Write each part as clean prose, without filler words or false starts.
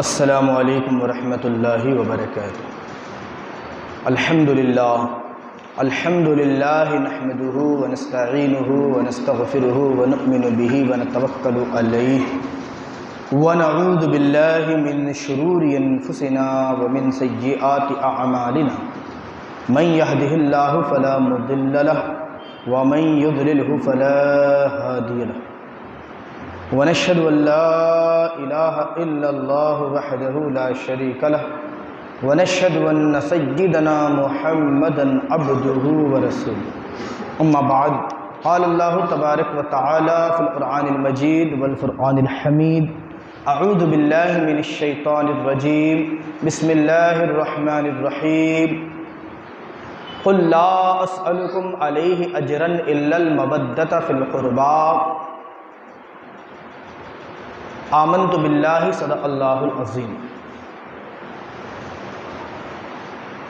السلام علیکم ورحمۃ اللہ وبرکاتہ۔ الحمدللہ نحمده ونستعینه ونستغفره ونؤمن به ونتوکل علیہ ونعوذ باللہ من شرور انفسنا ومن سیئات اعمالنا من يهده اللہ فلا مضل له ومن يضلله فلا هادی له ونشهد أن لا إله إلا الله وحده لا شريك له ونشهد أن سيدنا محمدا عبده ورسوله أما بعد قال الله تبارك وتعالى في القرآن المجيد والفرقان الحميد أعوذ بالله من الشيطان الرجيم بسم الله الرحمن الرحيم قل لا أسألكم عليه أجرا إلا المودة في القربى آمنت باللہ صدق اللہ العظیم۔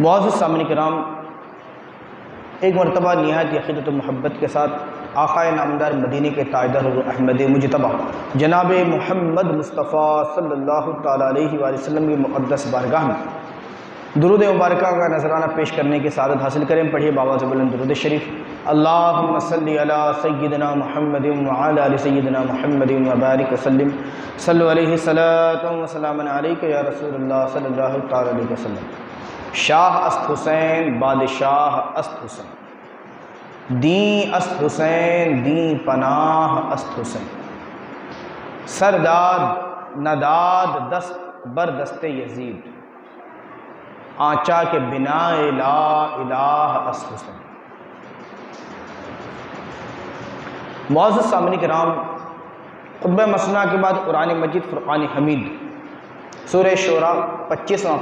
معزز سامعین کرام، ایک مرتبہ نہایت عقیدت و محبت کے ساتھ آقا نامدار مدینے کے تاجدار احمد مجتبی جناب محمد مصطفیٰ صلی اللہ تعالیٰ علیہ وآلہ وسلم کی مقدس بارگاہ میں درود مبارکہ کا نذرانہ پیش کرنے کی سعادت حاصل کریں۔ پڑھیے بآواز بلند درود شریف۔ اللہم صلی علی سیدنا محمد وعلی آل سیدنا محمد وبارک وسلم۔ صلو علیہ صلاۃ و سلام علیک یا رسول اللہ صلی اللہ تعالی علیہ وسلم۔ شاہ است حسین بادشاہ است حسین، دین است حسین دین پناہ است حسین، سرداد نداد دست بر دست یزید، آنچا کے بنا لا الہ است حسین۔ معزز سامعین کرام، خطبہ مسنہ کے بعد قرآن مجید فرقان حمید سورہ شعراء 25واں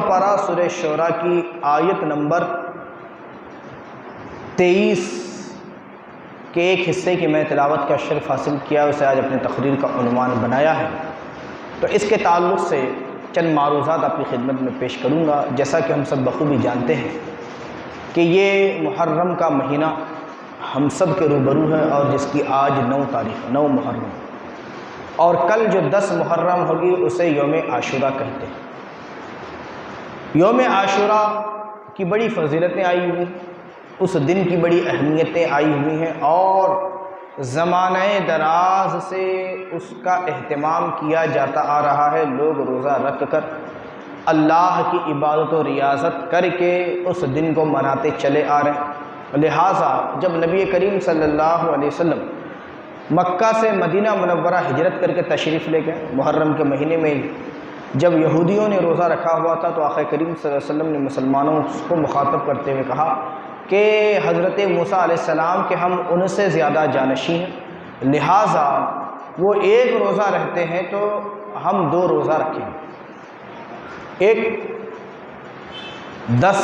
پارہ سورہ شعراء کی آیت نمبر 23 کے ایک حصے کی میں تلاوت کا شرف حاصل کیا، اسے آج اپنے تقریر کا عنوان بنایا ہے۔ تو اس کے تعلق سے چند معروضات آپ کی خدمت میں پیش کروں گا۔ جیسا کہ ہم سب بخوبی جانتے ہیں کہ یہ محرم کا مہینہ ہم سب کے روبرو ہے، اور جس کی آج 9 محرم، اور کل جو 10 محرم ہوگی اسے یوم عاشورہ کہتے ہیں۔ یوم عاشورہ کی بڑی فضیلتیں آئی ہوئی، اس دن کی بڑی اہمیتیں آئی ہوئی ہیں، اور زمانہ دراز سے اس کا اہتمام کیا جاتا آ رہا ہے۔ لوگ روزہ رکھ کر اللہ کی عبادت و ریاضت کر کے اس دن کو مناتے چلے آ رہے ہیں۔ لہٰذا جب نبی کریم صلی اللہ علیہ وسلم مکہ سے مدینہ منورہ ہجرت کر کے تشریف لے گئے، محرم کے مہینے میں جب یہودیوں نے روزہ رکھا ہوا تھا، تو آقا کریم صلی اللہ علیہ وسلم نے مسلمانوں کو مخاطب کرتے ہوئے کہا کہ حضرت موسیٰ علیہ السلام کے ہم ان سے زیادہ جانشین ہیں، لہٰذا وہ ایک روزہ رہتے ہیں تو ہم 2 روزہ رکھیں، ایک 10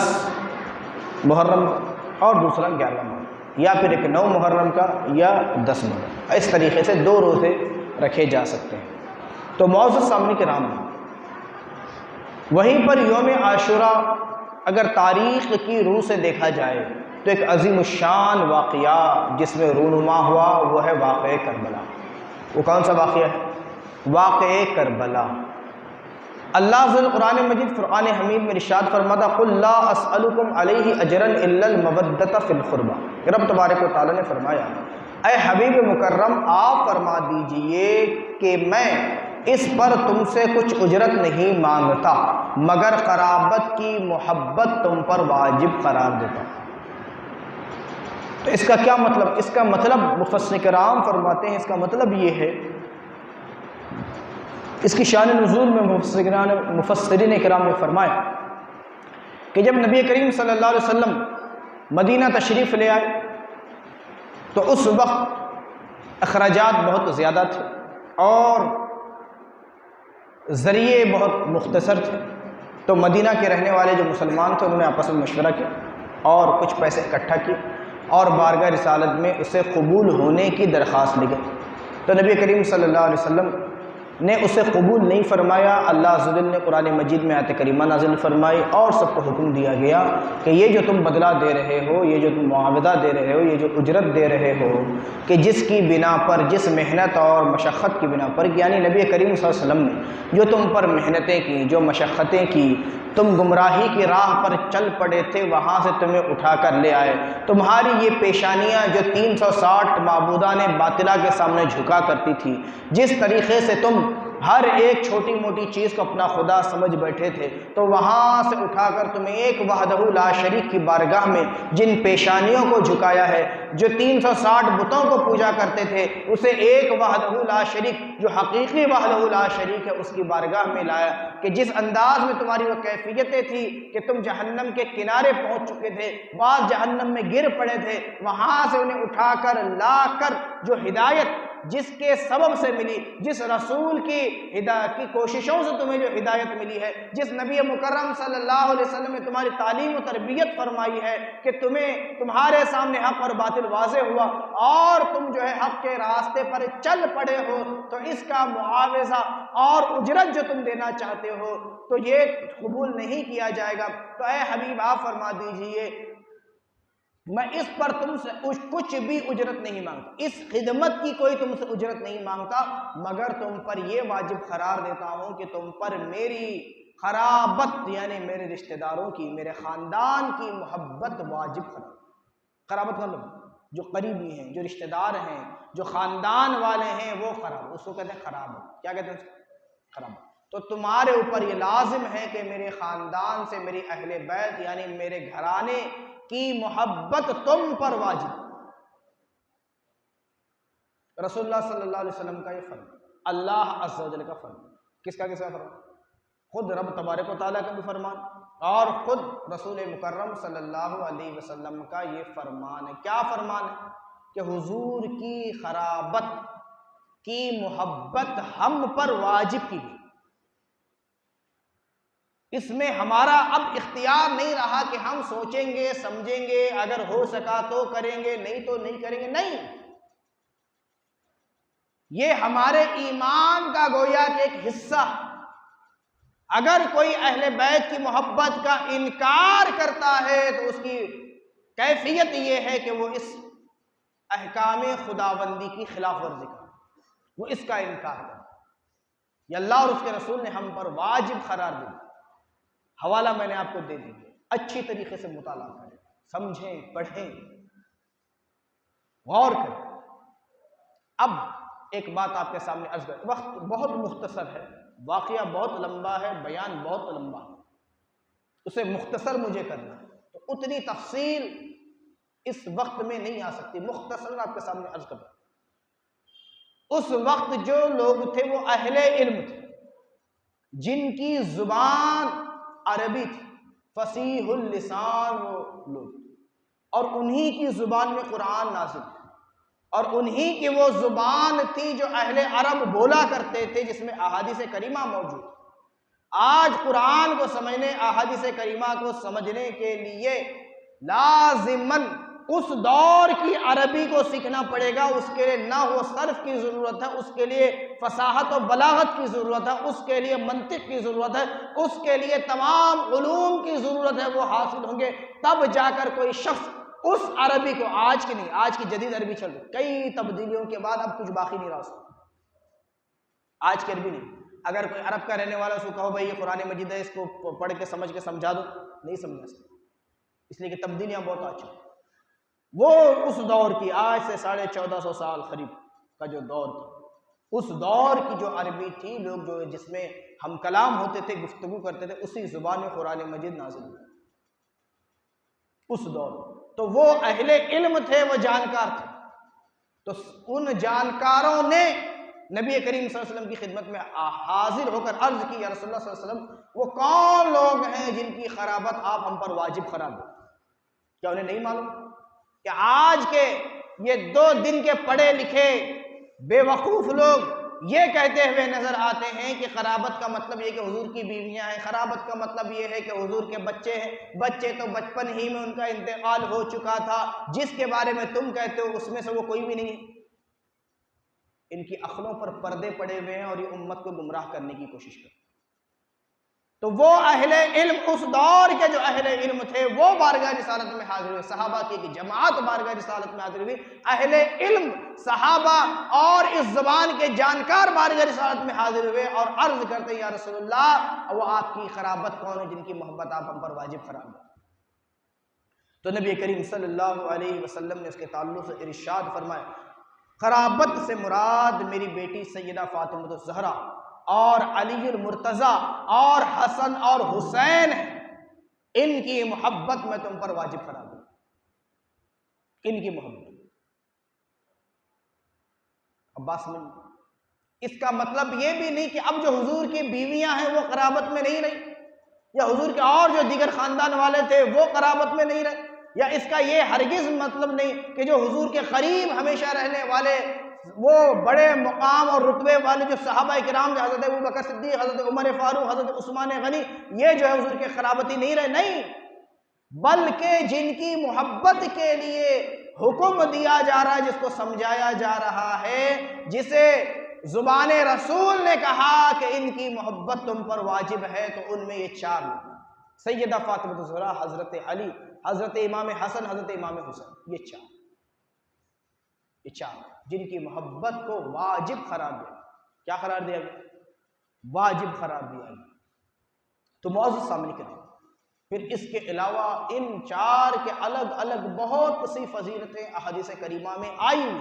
محرم کا اور دوسرا 11 محرم، یا پھر ایک 9 محرم کا یا 10 محرم، اس طریقے سے 2 روزے رکھے جا سکتے ہیں۔ تو معزز سامعین کرام، وہیں پر یوم عاشورہ اگر تاریخ کی روح سے دیکھا جائے تو ایک عظیم الشان واقعہ جس میں رونما ہوا وہ ہے واقعہ کربلا۔ وہ کون سا واقعہ ہے؟ واقعہ کربلا۔ اللہ ذو القرآن مجید فرقان حمید میں ارشاد فرماتا قل لا اسألکم علیہ اجرا الا المودۃ فی القربى۔ رب تبارک و تعالیٰ نے فرمایا اے حبیب مکرم، آپ فرما دیجئے کہ میں اس پر تم سے کچھ اجرت نہیں مانگتا مگر قرابت کی محبت تم پر واجب قرار دیتا۔ تو اس کا کیا مطلب؟ اس کا مطلب مفسرین کرام فرماتے ہیں، اس کا مطلب یہ ہے، اس کی شان نزول میں مفسرین کرام نے فرمایا کہ جب نبی کریم صلی اللہ علیہ وسلم مدینہ تشریف لے آئے تو اس وقت اخراجات بہت زیادہ تھے اور ذریعے بہت مختصر تھے۔ تو مدینہ کے رہنے والے جو مسلمان تھے انہوں نے آپس میں مشورہ کیا اور کچھ پیسے اکٹھا کیے اور بارگاہ رسالت میں اسے قبول ہونے کی درخواست لگی۔ تو نبی کریم صلی اللہ علیہ وسلم نے اسے قبول نہیں فرمایا، اللہ عز و جل نے قرآن مجید میں آیت کریمہ نازل فرمائی اور سب کو حکم دیا گیا کہ یہ جو تم بدلہ دے رہے ہو، یہ جو تم معاوضہ دے رہے ہو، یہ جو اجرت دے رہے ہو، کہ جس کی بنا پر، جس محنت اور مشقت کی بنا پر، یعنی نبی کریم صلی اللہ علیہ وسلم نے جو تم پر محنتیں کی، جو مشقتیں کی، تم گمراہی کی راہ پر چل پڑے تھے، وہاں سے تمہیں اٹھا کر لے آئے، تمہاری یہ پیشانیاں جو 360 معبودان باطلہ کے سامنے جھکا کرتی تھی، جس طریقے سے تم ہر ایک چھوٹی موٹی چیز کو اپنا خدا سمجھ بیٹھے تھے، تو وہاں سے اٹھا کر تمہیں ایک وحدہ لا شریک کی بارگاہ میں جن پیشانیوں کو جھکایا ہے، جو 360 بتوں کو پوجا کرتے تھے، اسے ایک وحدہ لا شریک جو حقیقی وحدہ لا شریک ہے اس کی بارگاہ میں لایا، کہ جس انداز میں تمہاری وہ کیفیتیں تھی کہ تم جہنم کے کنارے پہنچ چکے تھے، بعض جہنم میں گر پڑے تھے، وہاں سے انہیں اٹھا کر لا کر جو ہدایت جس کے سبب سے ملی، جس رسول کی کوششوں سے تمہیں جو ہدایت ملی ہے، جس نبی مکرم صلی اللہ علیہ وسلم نے تمہاری تعلیم و تربیت فرمائی ہے کہ تمہارے سامنے حق اور باطل واضح ہوا اور تم جو ہے حق کے راستے پر چل پڑے ہو، تو اس کا معاوضہ اور اجرت جو تم دینا چاہتے ہو تو یہ قبول نہیں کیا جائے گا۔ تو اے حبیب آپ فرما دیجئے میں اس پر تم سے کچھ بھی اجرت نہیں مانگتا، اس خدمت کی کوئی تم سے اجرت نہیں مانگتا، مگر تم پر یہ واجب قرار دیتا ہوں کہ تم پر میری قرابت یعنی میرے رشتہ داروں کی، میرے خاندان کی محبت واجب قرار۔ قرابت مطلب جو قریبی ہیں، جو رشتہ دار ہیں، جو خاندان والے ہیں، وہ قرابت، اس کو کہتے ہیں قرابت۔ کیا کہتے ہیں؟ قرابت۔ تو تمہارے اوپر یہ لازم ہے کہ میرے خاندان سے، میری اہل بیت یعنی میرے گھرانے کی محبت تم پر واجب۔ رسول اللہ صلی اللہ علیہ وسلم کا یہ فرمان، اللہ عز و جل کا فرمان، کس کا فرمان؟ خود رب تبارک و تعالیٰ کا بھی فرمان اور خود رسول مکرم صلی اللہ علیہ وسلم کا یہ فرمان ہے۔ کیا فرمان ہے؟ کہ حضور کی قرابت کی محبت ہم پر واجب کی گئی۔ اس میں ہمارا اب اختیار نہیں رہا کہ ہم سوچیں گے، سمجھیں گے، اگر ہو سکا تو کریں گے، نہیں تو نہیں کریں گے، نہیں، یہ ہمارے ایمان کا گویا کہ ایک حصہ۔ اگر کوئی اہل بیت کی محبت کا انکار کرتا ہے تو اس کی کیفیت یہ ہے کہ وہ اس احکام خداوندی کی خلاف ورزی کرتا، وہ اس کا انکار کرتا۔ یہ اللہ اور اس کے رسول نے ہم پر واجب قرار دیا۔ حوالہ میں نے آپ کو دے دیا، اچھی طریقے سے مطالعہ کریں، سمجھیں، پڑھیں، غور کریں۔ اب ایک بات آپ کے سامنے عرض کریں، وقت بہت مختصر ہے، واقعہ بہت لمبا ہے، بیان بہت لمبا ہے، اسے مختصر مجھے کرنا ہے، تو اتنی تفصیل اس وقت میں نہیں آ سکتی، مختصر آپ کے سامنے عرض کرنا۔ اس وقت جو لوگ تھے وہ اہل علم تھے، جن کی زبان عربی تھی، فصیح اللسان وہ لوگ، اور انہی کی زبان میں قرآن نازل تھا، اور انہی کی وہ زبان تھی جو اہل عرب بولا کرتے تھے، جس میں احادیث کریمہ موجود۔ آج قرآن کو سمجھنے، احادیث کریمہ کو سمجھنے کے لیے لازماً اس دور کی عربی کو سیکھنا پڑے گا۔ اس کے لیے نحو و صرف کی ضرورت ہے، اس کے لیے فصاحت و بلاغت کی ضرورت ہے، اس کے لیے منطق کی ضرورت ہے، اس کے لیے تمام علوم کی ضرورت ہے، وہ حاصل ہوں گے تب جا کر کوئی شخص اس عربی کو، آج کی نہیں، آج کی جدید عربی چل رہی، کئی تبدیلیوں کے بعد اب کچھ باقی نہیں رہا اس کو، آج کی عربی نہیں۔ اگر کوئی عرب کا رہنے والا اس کو کہو بھائی یہ قرآن مجید ہے، اس کو پڑھ کے سمجھ کے سمجھا دو، نہیں سمجھا سکتا، اس لیے کہ تبدیلیاں بہت آ چکی۔ وہ اس دور کی، آج سے 1450 سال قریب کا جو دور تھا، اس دور کی جو عربی تھی، لوگ جو جس میں ہم کلام ہوتے تھے، گفتگو کرتے تھے، اسی زبان میں قرآن مجید نازل ہوا اس دور۔ تو وہ اہل علم تھے، وہ جانکار تھے، تو ان جانکاروں نے نبی کریم صلی اللہ علیہ وسلم کی خدمت میں حاضر ہو کر عرض کی، یا رسول اللہ صلی اللہ علیہ وسلم وہ کون لوگ ہیں جن کی قرابت آپ ہم پر واجب قرار دیں؟ کیا انہیں نہیں معلوم کہ آج کے یہ 2 دن کے پڑھے لکھے بے وقوف لوگ یہ کہتے ہوئے نظر آتے ہیں کہ قرابت کا مطلب یہ کہ حضور کی بیویاں ہیں، قرابت کا مطلب یہ ہے کہ حضور کے بچے ہیں، بچے تو بچپن ہی میں ان کا انتقال ہو چکا تھا، جس کے بارے میں تم کہتے ہو اس میں سے وہ کوئی بھی نہیں ہے۔ ان کی عقلوں پر پردے پڑے ہوئے ہیں اور یہ امت کو گمراہ کرنے کی کوشش کرتے ہیں۔ تو وہ اہل علم، اس دور کے جو اہل علم تھے، وہ بارگاہ رسالت میں حاضر ہوئے، صحابہ کی ایک جماعت بارگاہ رسالت میں حاضر ہوئی، اہل علم صحابہ اور اس زبان کے جانکار بارگاہ رسالت میں حاضر ہوئے اور عرض کرتے ہیں یا رسول اللہ، وہ آپ کی قرابت کون ہے جن کی محبت آپ ہم پر واجب فرمائیں؟ تو نبی کریم صلی اللہ علیہ وسلم نے اس کے تعلق سے ارشاد فرمایا، قرابت سے مراد میری بیٹی سیدہ فاطمہ الزہرا اور علی المرتضیٰ اور حسن اور حسین ہیں، ان کی محبت میں تم پر واجب قرار دوں، ان کی محبت۔ عباس میں اس کا مطلب یہ بھی نہیں کہ اب جو حضور کی بیویاں ہیں وہ قرابت میں نہیں رہی، یا حضور کے اور جو دیگر خاندان والے تھے وہ قرابت میں نہیں رہے، یا اس کا یہ ہرگز مطلب نہیں کہ جو حضور کے قریب ہمیشہ رہنے والے وہ بڑے مقام اور رتبے والے جو صحابہ کرام جو حضرت ابوبکر صدیق، حضرت عمر فاروق، حضرت عثمان غنی، یہ جو ہے حضور کے قرابتی نہیں رہے، نہیں، بلکہ جن کی محبت کے لیے حکم دیا جا رہا ہے، جس کو سمجھایا جا رہا ہے، جسے زبان رسول نے کہا کہ ان کی محبت تم پر واجب ہے، تو ان میں یہ چار لوگ، سیدہ فاطمہ الزہرا، حضرت علی، حضرت امام حسن، حضرت امام حسین، یہ چار جن کی محبت کو واجب قرار دیا، کیا قرار دیا گیا؟ واجب قرار دیا گیا۔ تو معزز سامنے کریں، پھر اس کے علاوہ ان چار کے الگ الگ بہت سی فضیلتیں احادیث کریمہ میں آئی ہوئی،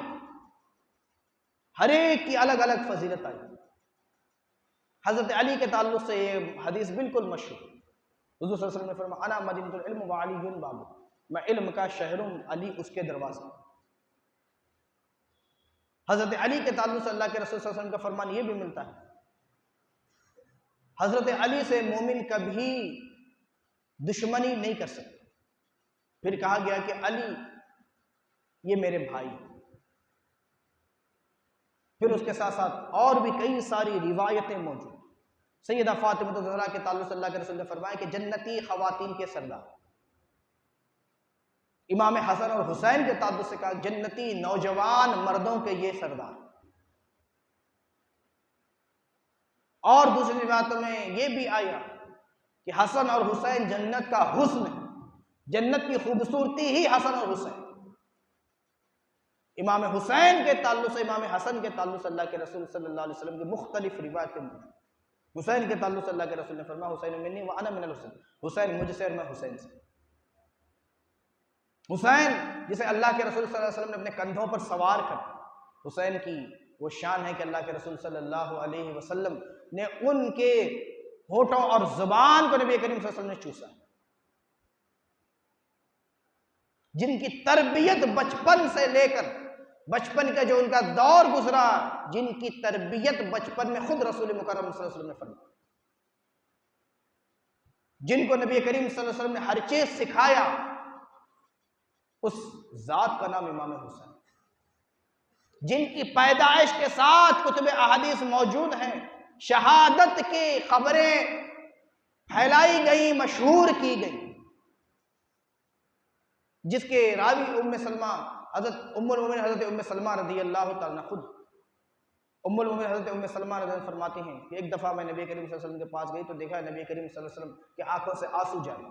ہر ایک کی الگ الگ فضیلت آئی۔ حضرت علی کے تعلق سے یہ حدیث بالکل مشہور، حضور صلی اللہ علیہ وسلم نے فرمایا انا مدینۃ العلم وعلی بابہ، میں علم کا شہر ہوں، علی اس کے دروازے۔ حضرت علی کے تعلق سے اللہ کے رسول صلی اللہ علیہ وسلم کا فرمان یہ بھی ملتا ہے، حضرت علی سے مومن کبھی دشمنی نہیں کر سکتے۔ پھر کہا گیا کہ علی یہ میرے بھائی، پھر اس کے ساتھ ساتھ اور بھی کئی ساری روایتیں موجود۔ سیدہ فاطمہ الزہرا کے تعلق سے اللہ کے رسول نے فرمایا کہ جنتی خواتین کے سردار، امام حسن اور حسین کے تعلق سے کہا جنتی نوجوان مردوں کے یہ سردار، اور دوسری روایتوں میں یہ بھی آیا کہ حسن اور حسین جنت کا حسن ہے، جنت کی خوبصورتی ہی حسن اور حسین۔ امام حسین کے تعلق سے، امام حسن کے تعلق سے اللہ کے رسول صلی اللہ علیہ وسلم کی مختلف روایتیں موجود۔ حسین کے تعلق سے اللہ کے رسول نے فرمایا حسین منی وانا من الحسین، حسین مجھ سے اور میں حسین سے۔ حسین جسے اللہ کے رسول صلی اللہ علیہ وسلم نے اپنے کندھوں پر سوار کر، حسین کی وہ شان ہے کہ اللہ کے رسول صلی اللہ علیہ وسلم نے ان کے ہونٹوں اور زبان کو نبی کریم صلی اللہ علیہ وسلم نے چوسا، جن کی تربیت بچپن سے لے کر، بچپن کا جو ان کا دور گزرا، جن کی تربیت بچپن میں خود رسول مکرم صلی اللہ علیہ وسلم نے فرمایا، جن کو نبی کریم صلی اللہ علیہ وسلم نے ہر چیز سکھایا، اس ذات کا نام امام حسین، جن کی پیدائش کے ساتھ کتب احادیث موجود ہیں، شہادت کی خبریں پھیلائی گئی، مشہور کی گئی، جس کے راوی ام سلمہ، حضرت ام المومنین حضرت ام سلمہ رضی اللہ تعالیٰ، خود ام المومنین حضرت ام سلمہ رضی اللہ فرماتی ہیں کہ ایک دفعہ میں نبی کریم صلی اللہ علیہ وسلم کے پاس گئی تو دیکھا نبی کریم صلی اللہ علیہ وسلم کی آنکھوں سے آنسو جاری۔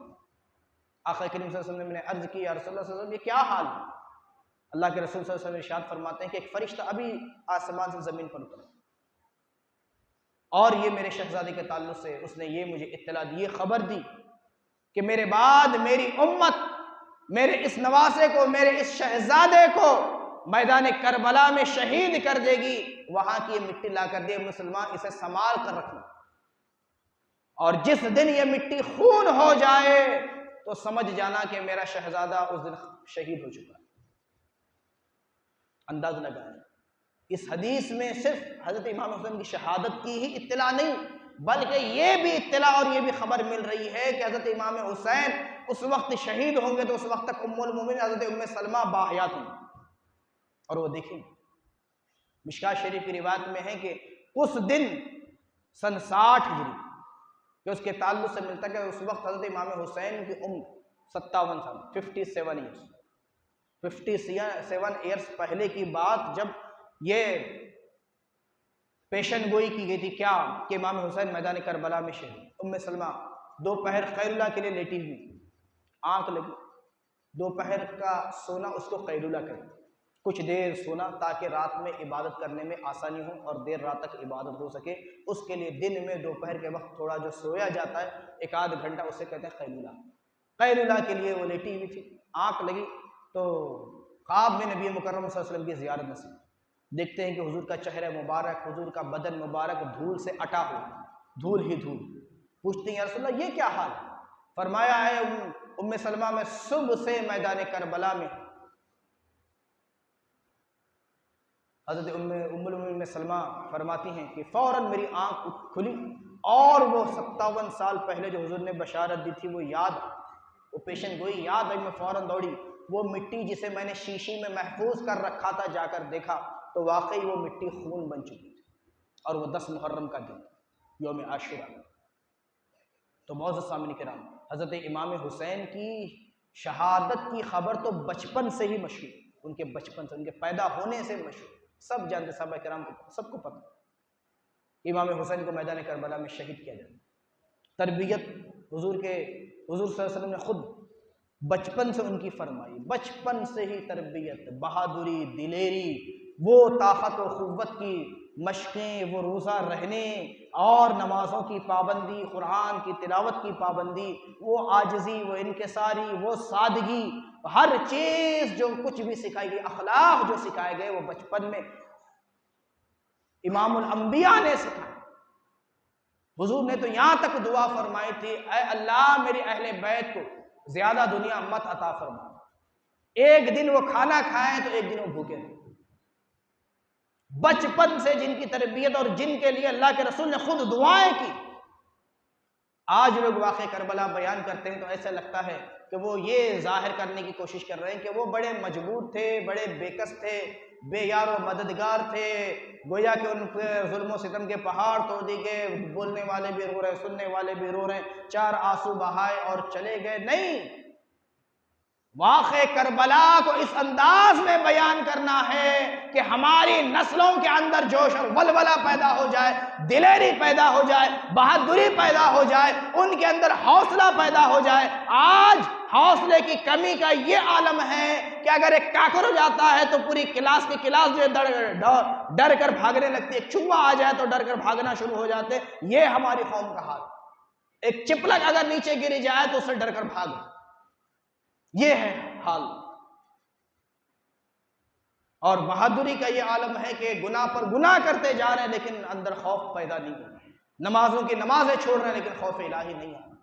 آقا کریم صلی اللہ علیہ وسلم نے عرض کی یا رسول اللہ صلی اللہ علیہ وسلم یہ کیا حال ہے؟ اللہ کے رسول صلی اللہ علیہ وسلم ارشاد فرماتے ہیں کہ ایک فرشتہ ابھی آسمان سے زمین پر اترا، اور یہ میرے شہزادے کے تعلق سے اس نے یہ مجھے اطلاع دی، یہ خبر دی کہ میرے بعد میری امت میرے اس نواسے کو، میرے اس شہزادے کو میدان کربلا میں شہید کر دے گی، وہاں کی یہ مٹی لا کر دے مسلمان، اسے سنبھال کر رکھنا، اور جس دن یہ مٹی خون ہو جائے تو سمجھ جانا کہ میرا شہزادہ اس دن شہید ہو چکا ہے۔ انداز لگائیں، اس حدیث میں صرف حضرت امام حسین کی شہادت کی ہی اطلاع نہیں، بلکہ یہ بھی اطلاع اور یہ بھی خبر مل رہی ہے کہ حضرت امام حسین اس وقت شہید ہوں گے تو اس وقت تک ام المومنین حضرت ام سلمہ باحیات ہوں گے، اور وہ دیکھیں مشکاۃ شریف کی روایت میں ہے کہ اس دن سن 60 ہجری کہ اس کے تعلق سے ملتا ہے کہ اس وقت حضرت امام حسین کی عمر 57 سال، 57 ایئرس، 57 ایئرس پہلے کی بات، جب یہ پیشن گوئی کی گئی تھی کیا کہ امام حسین میدان کربلا میں شہید۔ سلمہ دوپہر خیر اللہ کے لیے لیٹی ہوئی، آنکھ لگی، دوپہر کا سونا اس کو خیر اللہ کرے، کچھ دیر سونا تاکہ رات میں عبادت کرنے میں آسانی ہو اور دیر رات تک عبادت ہو سکے، اس کے لیے دن میں دوپہر کے وقت تھوڑا جو سویا جاتا ہے 1 آدھ گھنٹہ، اسے کہتے ہیں خیر اللہ۔ خیر اللہ کے لیے وہ لیٹی ہوئی تھی، آنکھ لگی تو خواب میں نبی مکرم صلی اللہ علیہ وسلم کی زیارت نصیب، دیکھتے ہیں کہ حضور کا چہرہ مبارک، حضور کا بدن مبارک دھول سے اٹا ہوا، دھول ہی دھول۔ پوچھتے ہیں یا رسول اللہ یہ کیا حال ہے؟ فرمایا ہے سلمہ میں صبح سے میدان کربلا میں، حضرت ام سلمہ فرماتی ہیں کہ فوراً میری آنکھ کھلی اور وہ 57 سال پہلے جو حضور نے بشارت دی تھی وہ یاد، وہ پیشن گوئی یاد آئی، میں فوراً دوڑی، وہ مٹی جسے میں نے شیشی میں محفوظ کر رکھا تھا جا کر دیکھا تو واقعی وہ مٹی خون بن چکی تھی، اور وہ 10 محرم کا دن یوم عاشورہ۔ تو معزز سامعین کرام، حضرت امام حسین کی شہادت کی خبر تو بچپن سے ہی مشہور، ان کے بچپن سے، ان کے پیدا ہونے سے مشہور، سب جانتے، صحابہ کرام کو سب کو پتہ کہ امام حسین کو میدان کربلا میں شہید کیا جائے۔ تربیت حضور صلی اللہ علیہ وسلم نے خود بچپن سے ان کی فرمائی، بچپن سے ہی تربیت، بہادری، دلیری، وہ طاقت و قوت کی مشقیں، وہ روزہ رہنے اور نمازوں کی پابندی، قرآن کی تلاوت کی پابندی، وہ عاجزی، وہ انکساری، وہ سادگی، ہر چیز جو کچھ بھی سکھائی گئی، اخلاق جو سکھائے گئے وہ بچپن میں امام الانبیاء نے سکھایا۔ حضور نے تو یہاں تک دعا فرمائی تھی، اے اللہ میری اہل بیت کو زیادہ دنیا مت عطا فرما، ایک دن وہ کھانا کھائیں تو ایک دن وہ بھوکے رہیں۔ بچپن سے جن کی تربیت اور جن کے لیے اللہ کے رسول نے خود دعائیں کی، آج لوگ واقع کربلا بیان کرتے ہیں تو ایسا لگتا ہے کہ وہ یہ ظاہر کرنے کی کوشش کر رہے ہیں کہ وہ بڑے مجبور تھے، بڑے بےکس تھے، بے یار و مددگار تھے، گویا کہ ان پہ ظلم و ستم کے پہاڑ توڑ دی گئے، بولنے والے بھی رو رہے، سننے والے بھی رو رہے، 4 آنسو بہائے اور چلے گئے۔ نہیں، واقع کربلا کو اس انداز میں بیان کرنا ہے کہ ہماری نسلوں کے اندر جوش اور ولولہ پیدا ہو جائے، دلیری پیدا ہو جائے، بہادری پیدا ہو جائے، ان کے اندر حوصلہ پیدا ہو جائے۔ آج حوصلے کی کمی کا یہ عالم ہے کہ اگر ایک کاکروچ آتا ہے تو پوری کلاس کی کلاس جو ہے ڈر کر بھاگنے لگتی ہے، ایک چوہا آ جائے تو ڈر کر بھاگنا شروع ہو جاتے ہیں۔ یہ ہماری قوم کا حال، ایک چپلک اگر نیچے گری جائے تو اس سے ڈر کر بھاگو، یہ ہے حال۔ اور بہادری کا یہ عالم ہے کہ گناہ پر گناہ کرتے جا رہے ہیں لیکن اندر خوف پیدا نہیں ہو رہا، نمازوں کی نمازیں چھوڑ رہے ہیں لیکن خوف الہی نہیں آ رہا،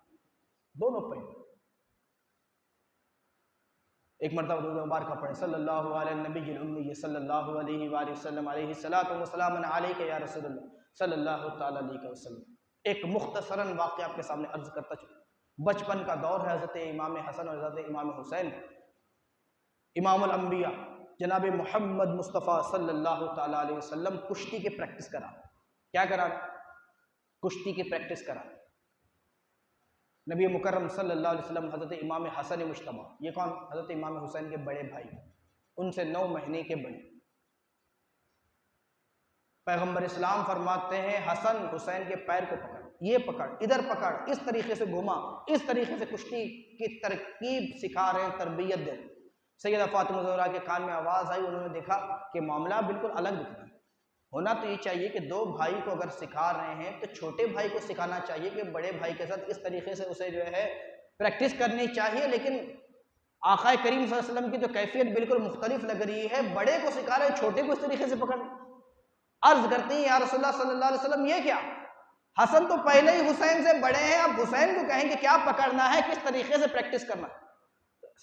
دونوں پہلو۔ ایک مرتبہ درود مبارکہ پڑھیں، صلی اللہ علیہ نبی الامی صلی اللہ علیہ وآلہ وسلم، علیہ الصلاۃ والسلام علیک یا رسول اللہ صلی اللہ تعالیٰ علیہ وسلم۔ ایک مختصراً واقعہ آپ کے سامنے عرض کرتا چلوں۔ بچپن کا دور ہے حضرت امام حسن اور حضرت امام حسین، امام الانبیاء جناب محمد مصطفیٰ صلی اللہ تعالیٰ علیہ وسلم کشتی کی پریکٹس کرا، کیا کرا؟ کشتی کی پریکٹس کرا۔ نبی مکرم صلی اللہ علیہ وسلم حضرت امام حسن مجتبیٰ، یہ کون؟ حضرت امام حسین کے بڑے بھائی، ان سے 9 مہینے کے بڑے۔ پیغمبر اسلام فرماتے ہیں حسن حسین کے پیر کو پکڑ، یہ پکڑ، ادھر پکڑ، اس طریقے سے گھما، اس طریقے سے کشتی کی ترکیب سکھا رہے ہیں، تربیت دے رہے ہیں۔ سیدہ فاطمہ زہرا کے کان میں آواز آئی، انہوں نے دیکھا کہ معاملہ بالکل الگ دکھتا ہے۔ ہونا تو یہ چاہیے کہ 2 بھائی کو اگر سکھا رہے ہیں تو چھوٹے بھائی کو سکھانا چاہیے کہ بڑے بھائی کے ساتھ اس طریقے سے اسے جو ہے پریکٹس کرنی چاہیے، لیکن آقا کریم صلی اللہ علیہ وسلم کی تو کیفیت بالکل مختلف لگ رہی ہے، بڑے کو سکھا رہے ہیں، چھوٹے کو اس طریقے سے پکڑ۔ عرض کرتے ہیں یا رسول اللہ صلی اللہ علیہ وسلم یہ کیا؟ حسن تو پہلے ہی حسین سے بڑے ہیں، اب حسین کو کہیں کہ کیا پکڑنا ہے، کس طریقے سے پریکٹس کرنا ہے۔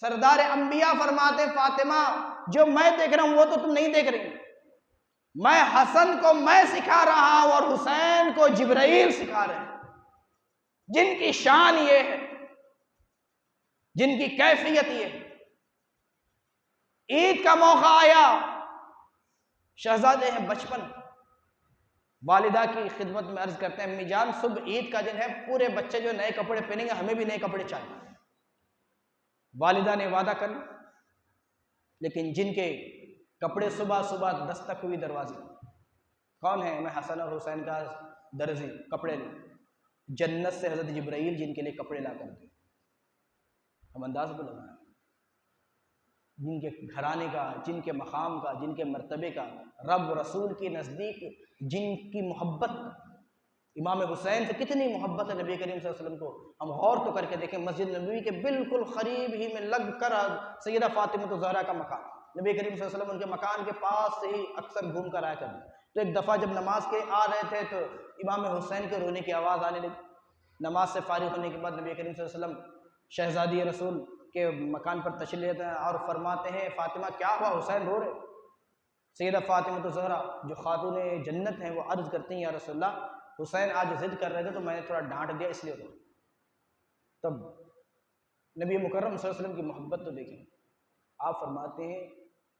سردار انبیاء فرماتے فاطمہ جو میں دیکھ رہا ہوں وہ تو تم نہیں دیکھ رہی، میں حسن کو میں سکھا رہا ہوں اور حسین کو جبرائیل سکھا رہے ہیں، جن کی شان یہ ہے، جن کی کیفیت یہ ہے۔ عید کا موقع آیا، شہزادے ہیں بچپن، والدہ کی خدمت میں عرض کرتے ہیں امی جان صبح عید کا دن ہے، پورے بچے جو نئے کپڑے پہنیں گے، ہمیں بھی نئے کپڑے چاہیے۔ والدہ نے وعدہ کر، لیکن جن کے کپڑے صبح صبح دستک ہوئی دروازے، کون ہے؟ میں حسن اور حسین کا درزی، کپڑے لے، جنت سے حضرت جبرائیل جن کے لیے کپڑے لا کر دے۔ ہم انداز کو لگائیں جن کے گھرانے کا، جن کے مقام کا، جن کے مرتبے کا، رب رسول کے نزدیک جن کی محبت، امام حسین سے کتنی محبت ہے نبی کریم صلی اللہ علیہ وسلم کو، ہم غور تو کر کے دیکھیں، مسجد نبوی کے بالکل قریب ہی میں لگ کر سیدہ فاطمہ الزہرا کا مکان، نبی کریم صلی اللہ علیہ وسلم ان کے مکان کے پاس سے ہی اکثر گھوم کر آیا کرتے۔ تو ایک دفعہ جب نماز کے آ رہے تھے تو امام حسین کے رونے کی آواز آنے لگی۔ نماز سے فارغ ہونے کے بعد نبی کریم صلی اللہ علیہ وسلم شہزادی رسول کے مکان پر تشریف لیتے ہیں اور فرماتے ہیں فاطمہ کیا ہوا، حسین رو رہے؟ سیدہ فاطمہ الزہرا جو خاتون جنت ہیں وہ عرض کرتی ہیں یا رسول اللہ حسین آج ضد کر رہے تھے تو میں نے تھوڑا ڈانٹ دیا اس لیے رو۔ تب نبی مکرم صلی اللہ علیہ وسلم کی محبت تو دیکھیں، آپ فرماتے ہیں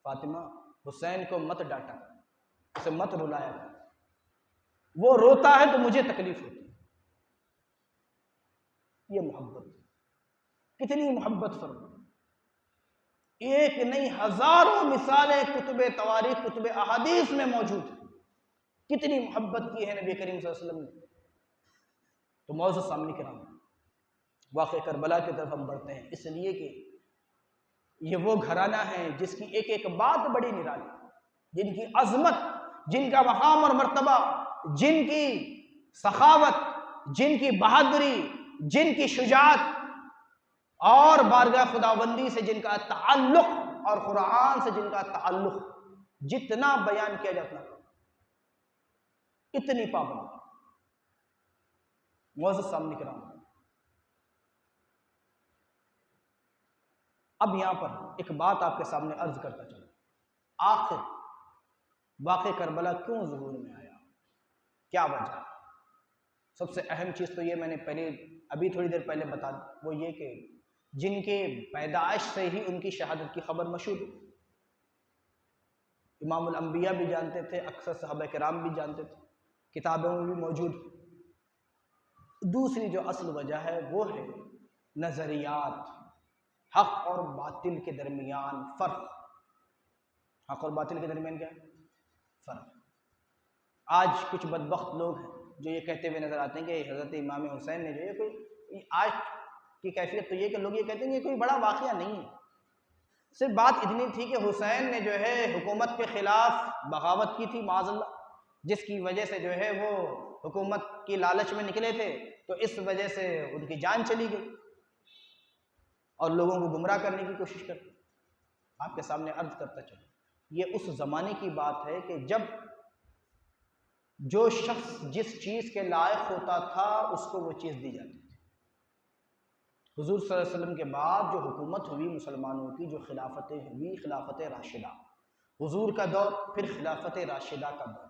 فاطمہ حسین کو مت ڈانٹا، اسے مت رلایا، وہ روتا ہے تو مجھے تکلیف ہوتی ہے۔ یہ محبت، کتنی محبت فرما، ایک نہیں ہزاروں مثالیں کتب تواریخ، کتب احادیث میں موجود ہیں، کتنی محبت کی ہے نبی کریم صلی اللہ علیہ وسلم نے۔ تو معزز سامعین کرام، واقعہ کربلا کی طرف ہم بڑھتے ہیں، اس لیے کہ یہ وہ گھرانہ ہے جس کی ایک ایک بات بڑی نرالی، جن کی عظمت، جن کا مقام اور مرتبہ، جن کی سخاوت، جن کی بہادری، جن کی شجاعت اور بارگاہ خداوندی سے جن کا تعلق اور قرآن سے جن کا تعلق، جتنا بیان کیا جاتا ہے اتنی پابند۔ معزز سامعین کرام، اب یہاں پر ایک بات آپ کے سامنے عرض کرتا چلوں، آخر واقع کربلا کیوں ظہور میں آیا، کیا وجہ؟ سب سے اہم چیز تو یہ میں نے پہلے ابھی تھوڑی دیر پہلے بتا دی، وہ یہ کہ جن کے پیدائش سے ہی ان کی شہادت کی خبر مشہور ہے، امام الانبیاء بھی جانتے تھے، اکثر صحابہ کرام بھی جانتے تھے، کتابوں میں بھی موجود۔ دوسری جو اصل وجہ ہے وہ ہے نظریات، حق اور باطل کے درمیان فرق۔ حق اور باطل کے درمیان کیا ہے؟ فرق۔ آج کچھ بدبخت لوگ ہیں جو یہ کہتے ہوئے نظر آتے ہیں کہ حضرت امام حسین نے جو ہے کوئی، آج کی کیفیت تو یہ کہ لوگ یہ کہتے ہیں کہ کوئی بڑا واقعہ نہیں ہے، صرف بات اتنی تھی کہ حسین نے جو ہے حکومت کے خلاف بغاوت کی تھی معاذ اللہ، جس کی وجہ سے جو ہے وہ حکومت کی لالچ میں نکلے تھے تو اس وجہ سے ان کی جان چلی گئی اور لوگوں کو گمراہ کرنے کی کوشش کرتے۔ آپ کے سامنے عرض کرتا چلوں، یہ اس زمانے کی بات ہے کہ جب جو شخص جس چیز کے لائق ہوتا تھا اس کو وہ چیز دی جاتی تھی۔ حضور صلی اللہ علیہ وسلم کے بعد جو حکومت ہوئی مسلمانوں کی، جو خلافتیں ہوئی، خلافت راشدہ، حضور کا دور، پھر خلافت راشدہ کا دور،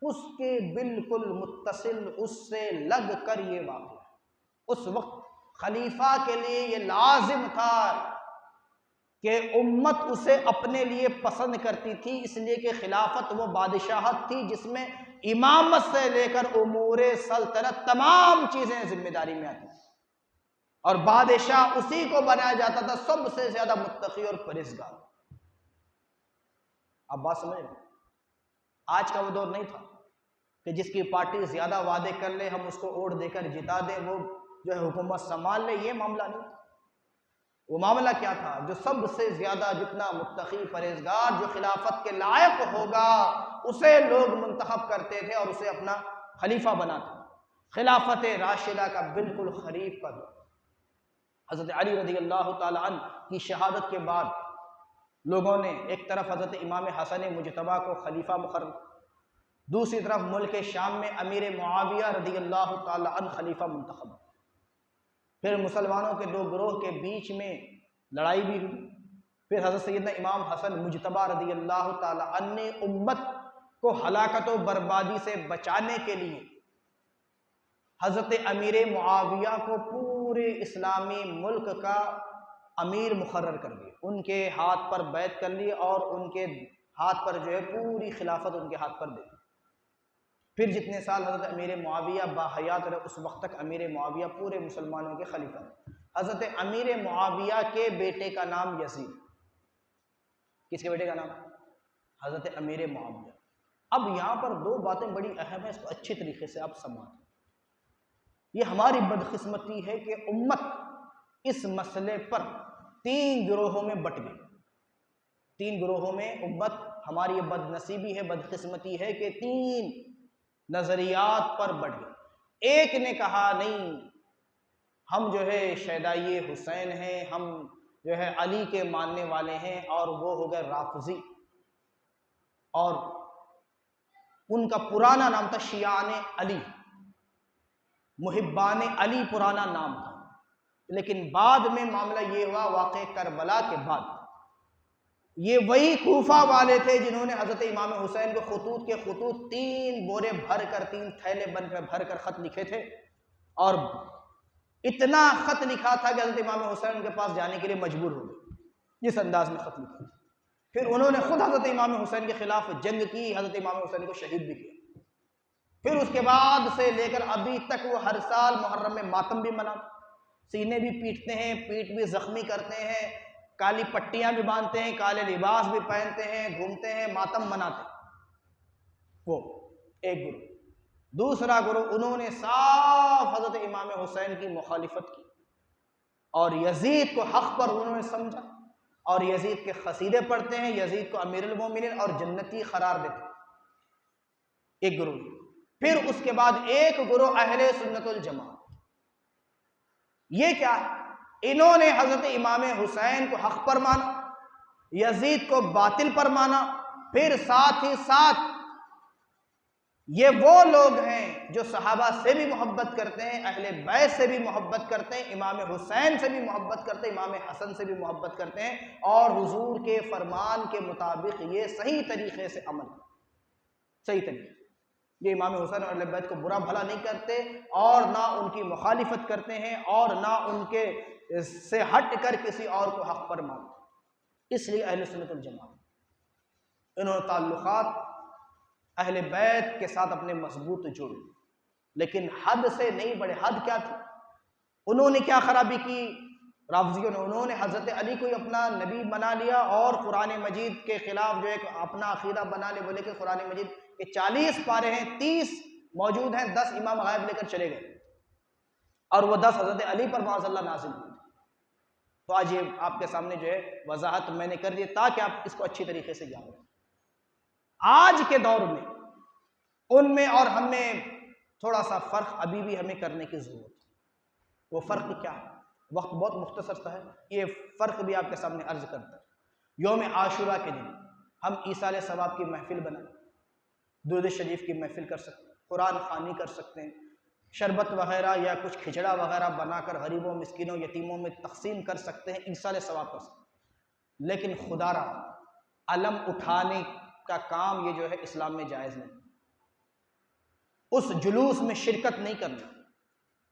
اس کے بالکل متصل، اس سے لگ کر یہ واقعہ، اس وقت خلیفہ کے لیے یہ لازم تھا کہ امت اسے اپنے لیے پسند کرتی تھی، اس لیے کہ خلافت وہ بادشاہت تھی جس میں امامت سے لے کر امور سلطنت تمام چیزیں ذمہ داری میں آتی تھی، اور بادشاہ اسی کو بنایا جاتا تھا سب سے زیادہ متقی اور پرہیزگار۔ آپ بات سمجھ رہے ہیں؟ آج کا وہ دور نہیں تھا کہ جس کی پارٹی زیادہ وعدے کر لے ہم اس کو ووٹ دے کر جتا دیں، وہ جو ہے حکومت سنبھال لے، یہ معاملہ نہیں تھا۔ وہ معاملہ کیا تھا؟ جو سب سے زیادہ، جتنا متقی پرہیزگار، جو خلافت کے لائق ہوگا اسے لوگ منتخب کرتے تھے اور اسے اپنا خلیفہ بناتے تھے۔ خلافت راشدہ کا بالکل قریب پر حضرت علی رضی اللہ تعالی عنہ کی شہادت کے بعد لوگوں نے ایک طرف حضرت امام حسن مجتبیٰ کو خلیفہ مقرر، دوسری طرف ملک شام میں امیر معاویہ رضی اللہ تعالی عنہ خلیفہ منتخب۔ پھر مسلمانوں کے دو گروہ کے بیچ میں لڑائی بھی ہوئی، پھر حضرت سیدنا امام حسن مجتبیٰ رضی اللہ تعالی عنہ نے امت کو ہلاکت و بربادی سے بچانے کے لیے حضرت امیر معاویہ کو پورے اسلامی ملک کا امیر مقرر کر دیا، ان کے ہاتھ پر بیعت کر لی اور ان کے ہاتھ پر جو ہے پوری خلافت ان کے ہاتھ پر دے دی۔ پھر جتنے سال حضرت امیر معاویہ باحیات رہے اس وقت تک امیر معاویہ پورے مسلمانوں کے خلیفہ رہے۔ حضرت امیر معاویہ کے بیٹے کا نام یزید، کس کے بیٹے کا نام؟ حضرت امیر معاویہ۔ اب یہاں پر دو باتیں بڑی اہم ہیں، اس کو اچھی طریقے سے آپ سمجھیں۔ یہ ہماری بدقسمتی ہے کہ امت اس مسئلے پر 3 گروہوں میں بٹ گئی۔ 3 گروہوں میں امت، ہماری یہ بد نصیبی ہے، بدقسمتی ہے کہ 3 نظریات پر بٹ گئی۔ ایک نے کہا نہیں، ہم جو ہے شیدائی حسین ہیں، ہم جو ہے علی کے ماننے والے ہیں، اور وہ ہو گئے رافضی، اور ان کا پرانا نام تھا شیعان علی، محبان علی پرانا نام تھا۔ لیکن بعد میں معاملہ یہ ہوا واقع کربلا کے بعد، یہ وہی کوفہ والے تھے جنہوں نے حضرت امام حسین کو خطوط کے خطوط 3 بورے بھر کر، 3 تھیلے بھر کر خط لکھے تھے، اور اتنا خط لکھا تھا کہ حضرت امام حسین ان کے پاس جانے کے لیے مجبور ہو گئے، جس انداز میں خط لکھا۔ پھر انہوں نے خود حضرت امام حسین کے خلاف جنگ کی، حضرت امام حسین کو شہید بھی کیا۔ پھر اس کے بعد سے لے کر ابھی تک وہ ہر سال محرم میں ماتم بھی مناتے، سینے بھی پیٹتے ہیں، پیٹ بھی زخمی کرتے ہیں، کالی پٹیاں بھی باندھتے ہیں، کالے لباس بھی پہنتے ہیں، گھومتے ہیں، ماتم مناتے ہیں۔ وہ ایک گروہ۔ دوسرا گروہ، انہوں نے صاف حضرت امام حسین کی مخالفت کی، اور یزید کو حق پر انہوں نے سمجھا، اور یزید کے قصیدے پڑھتے ہیں، یزید کو امیر المومنین اور جنتی قرار دیتے ہیں۔ ایک گروہ۔ پھر اس کے بعد ایک گروہ اہل سنت الجماعت۔ یہ کیا ہے؟ انہوں نے حضرت امام حسین کو حق پر مانا، یزید کو باطل پر مانا، پھر ساتھ ہی ساتھ یہ وہ لوگ ہیں جو صحابہ سے بھی محبت کرتے ہیں، اہل بیت سے بھی محبت کرتے ہیں، امام حسین سے بھی محبت کرتے ہیں، امام حسن سے بھی محبت کرتے ہیں، اور حضور کے فرمان کے مطابق یہ صحیح طریقے سے عمل کرتے ہیں، صحیح طریقے سے۔ یہ امام حسین اور اہل بیت کو برا بھلا نہیں کرتے، اور نہ ان کی مخالفت کرتے ہیں، اور نہ ان کے سے ہٹ کر کسی اور کو حق پر مانتے۔ اس لیے اہل سنت الجماعت، انہوں نے تعلقات اہل بیت کے ساتھ اپنے مضبوط جوڑ، لیکن حد سے نہیں بڑھے۔ حد کیا تھی؟ انہوں نے کیا خرابی کی رافضیوں نے؟ انہوں نے حضرت علی کو اپنا نبی بنا لیا، اور قرآن مجید کے خلاف جو ایک اپنا عقیدہ بنا لے، بولے کہ قرآن مجید کے 40 پارے ہیں، 30 موجود ہیں، 10 امام غائب لے کر چلے گئے، اور وہ 10 حضرت علی پر معاذ اللہ نازل ہوئے۔ تو آج یہ آپ کے سامنے جو ہے وضاحت میں نے کر دی، تاکہ آپ اس کو اچھی طریقے سے جانیں۔ آج کے دور میں ان میں اور ہم میں تھوڑا سا فرق ابھی بھی ہمیں کرنے کی ضرورت ہے۔ وہ فرق کیا ہے؟ وقت بہت مختصر سا ہے، یہ فرق بھی آپ کے سامنے عرض کرتا ہے۔ یوم عاشورہ کے دن ہم ایصال ثواب کی محفل بنائیں، درود شریف کی محفل کر سکتے ہیں، قرآن خوانی کر سکتے ہیں، شربت وغیرہ یا کچھ کھچڑا وغیرہ بنا کر غریبوں، مسکینوں، یتیموں میں تقسیم کر سکتے ہیں، ایصال ثواب کر سکتے ہیں۔ لیکن خدا را علم اٹھانے کا کام یہ جو ہے اسلام میں جائز نہیں، اس جلوس میں شرکت نہیں کرنا،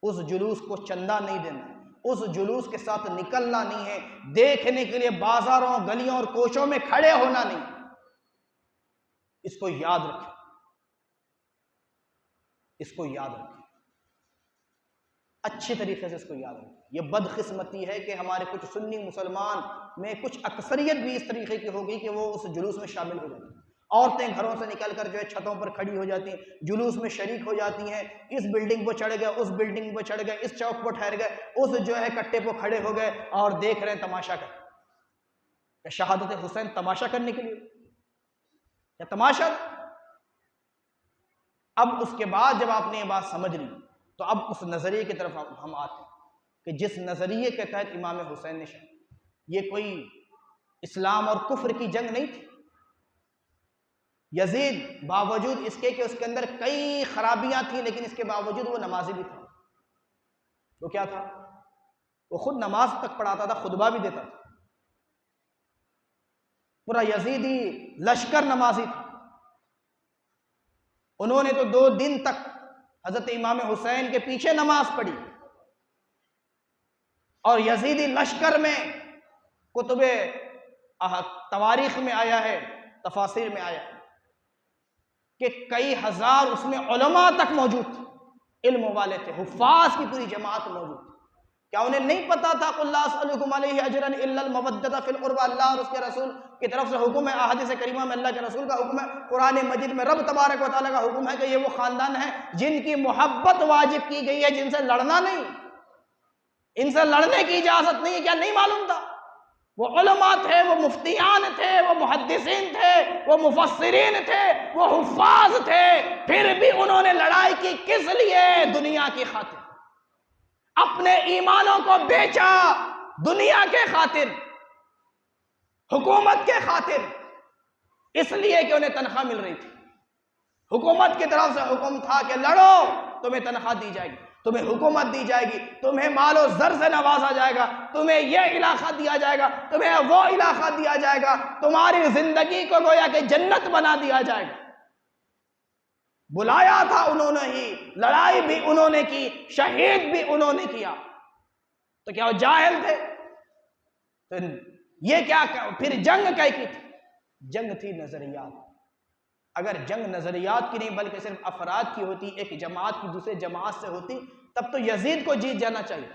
اس جلوس کو چندہ نہیں دینا، اس جلوس کے ساتھ نکلنا نہیں ہے، دیکھنے کے لیے بازاروں، گلیوں اور کوچوں میں کھڑے ہونا نہیں۔ اس کو یاد رکھیں، اس کو یاد رکھیں، اچھی طریقے سے اس کو یاد رکھیں۔ یہ بدقسمتی ہے کہ ہمارے کچھ سنی مسلمان میں کچھ اکثریت بھی اس طریقے کی ہو گئی کہ وہ اس جلوس میں شامل ہو جاتی ہیں۔ عورتیں گھروں سے نکل کر جو ہے چھتوں پر کھڑی ہو جاتی ہیں، جلوس میں شریک ہو جاتی ہیں، اس بلڈنگ پہ چڑھ گئے، اس بلڈنگ پہ چڑھ گئے، اس چوک پہ ٹھہر گئے، اس جو ہے کٹے پہ کھڑے ہو گئے، اور دیکھ رہے ہیں تماشا کر شہادت حسین تماشا کرنے کے لیے یا تماشا۔ اب اس کے بعد جب آپ نے یہ بات سمجھ لی، تو اب اس نظریے کی طرف ہم آتے ہیں کہ جس نظریے کے تحت امام حسین نے یہ کوئی اسلام اور کفر کی جنگ نہیں تھی۔ یزید باوجود اس کے کہ اس کے اندر کئی خرابیاں تھیں، لیکن اس کے باوجود وہ نمازی بھی تھا۔ وہ کیا تھا؟ وہ خود نماز تک پڑھاتا تھا، خطبہ بھی دیتا تھا، پورا یزیدی لشکر نمازی تھا۔ انہوں نے تو 2 دن تک حضرت امام حسین کے پیچھے نماز پڑھی، اور یزیدی لشکر میں کتب تواریخ میں آیا ہے، تفاسیر میں آیا ہے کہ کئی ہزار اس میں علماء تک موجود تھے، علم والے تھے، حفاظ کی پوری جماعت موجود تھی۔ کیا انہیں نہیں پتا تھا قُلْ لَا أَسْأَلُكُمْ عَلَيْهِ أَجْرًا إِلَّا الْمَوَدَّةَ فِي الْقُرْبَى، اللہ اور اس کے رسول کی طرف سے حکم ہے، احادیث کریمہ میں اللہ کے رسول کا حکم ہے، قرآن مجید میں رب تبارک و تعالیٰ کا حکم ہے کہ یہ وہ خاندان ہیں جن کی محبت واجب کی گئی ہے، جن سے لڑنا نہیں، ان سے لڑنے کی اجازت نہیں ہے۔ کیا نہیں معلوم تھا؟ وہ علماء تھے، وہ مفتیان تھے، وہ محدثین تھے، وہ مفسرین تھے، وہ حفاظ تھے، پھر بھی انہوں نے لڑائی کی کس لیے؟ دنیا کی خاطر، اپنے ایمانوں کو بیچا دنیا کے خاطر، حکومت کے خاطر، اس لیے کہ انہیں تنخواہ مل رہی تھی۔ حکومت کی طرف سے حکم تھا کہ لڑو، تمہیں تنخواہ دی جائے گی، تمہیں حکومت دی جائے گی، تمہیں مال و زر سے نوازا جائے گا، تمہیں یہ علاقہ دیا جائے گا، تمہیں وہ علاقہ دیا جائے گا، تمہاری زندگی کو گویا کہ جنت بنا دیا جائے گا۔ بلایا تھا انہوں نے ہی، لڑائی بھی انہوں نے کی، شہید بھی انہوں نے کیا، تو کیا وہ جاہل تھے؟ تو یہ کیا پھر جنگ کی تھی؟ جنگ تھی نظریات۔ اگر جنگ نظریات کی نہیں بلکہ صرف افراد کی ہوتی، ایک جماعت کی دوسرے جماعت سے ہوتی، تب تو یزید کو جیت جانا چاہیے۔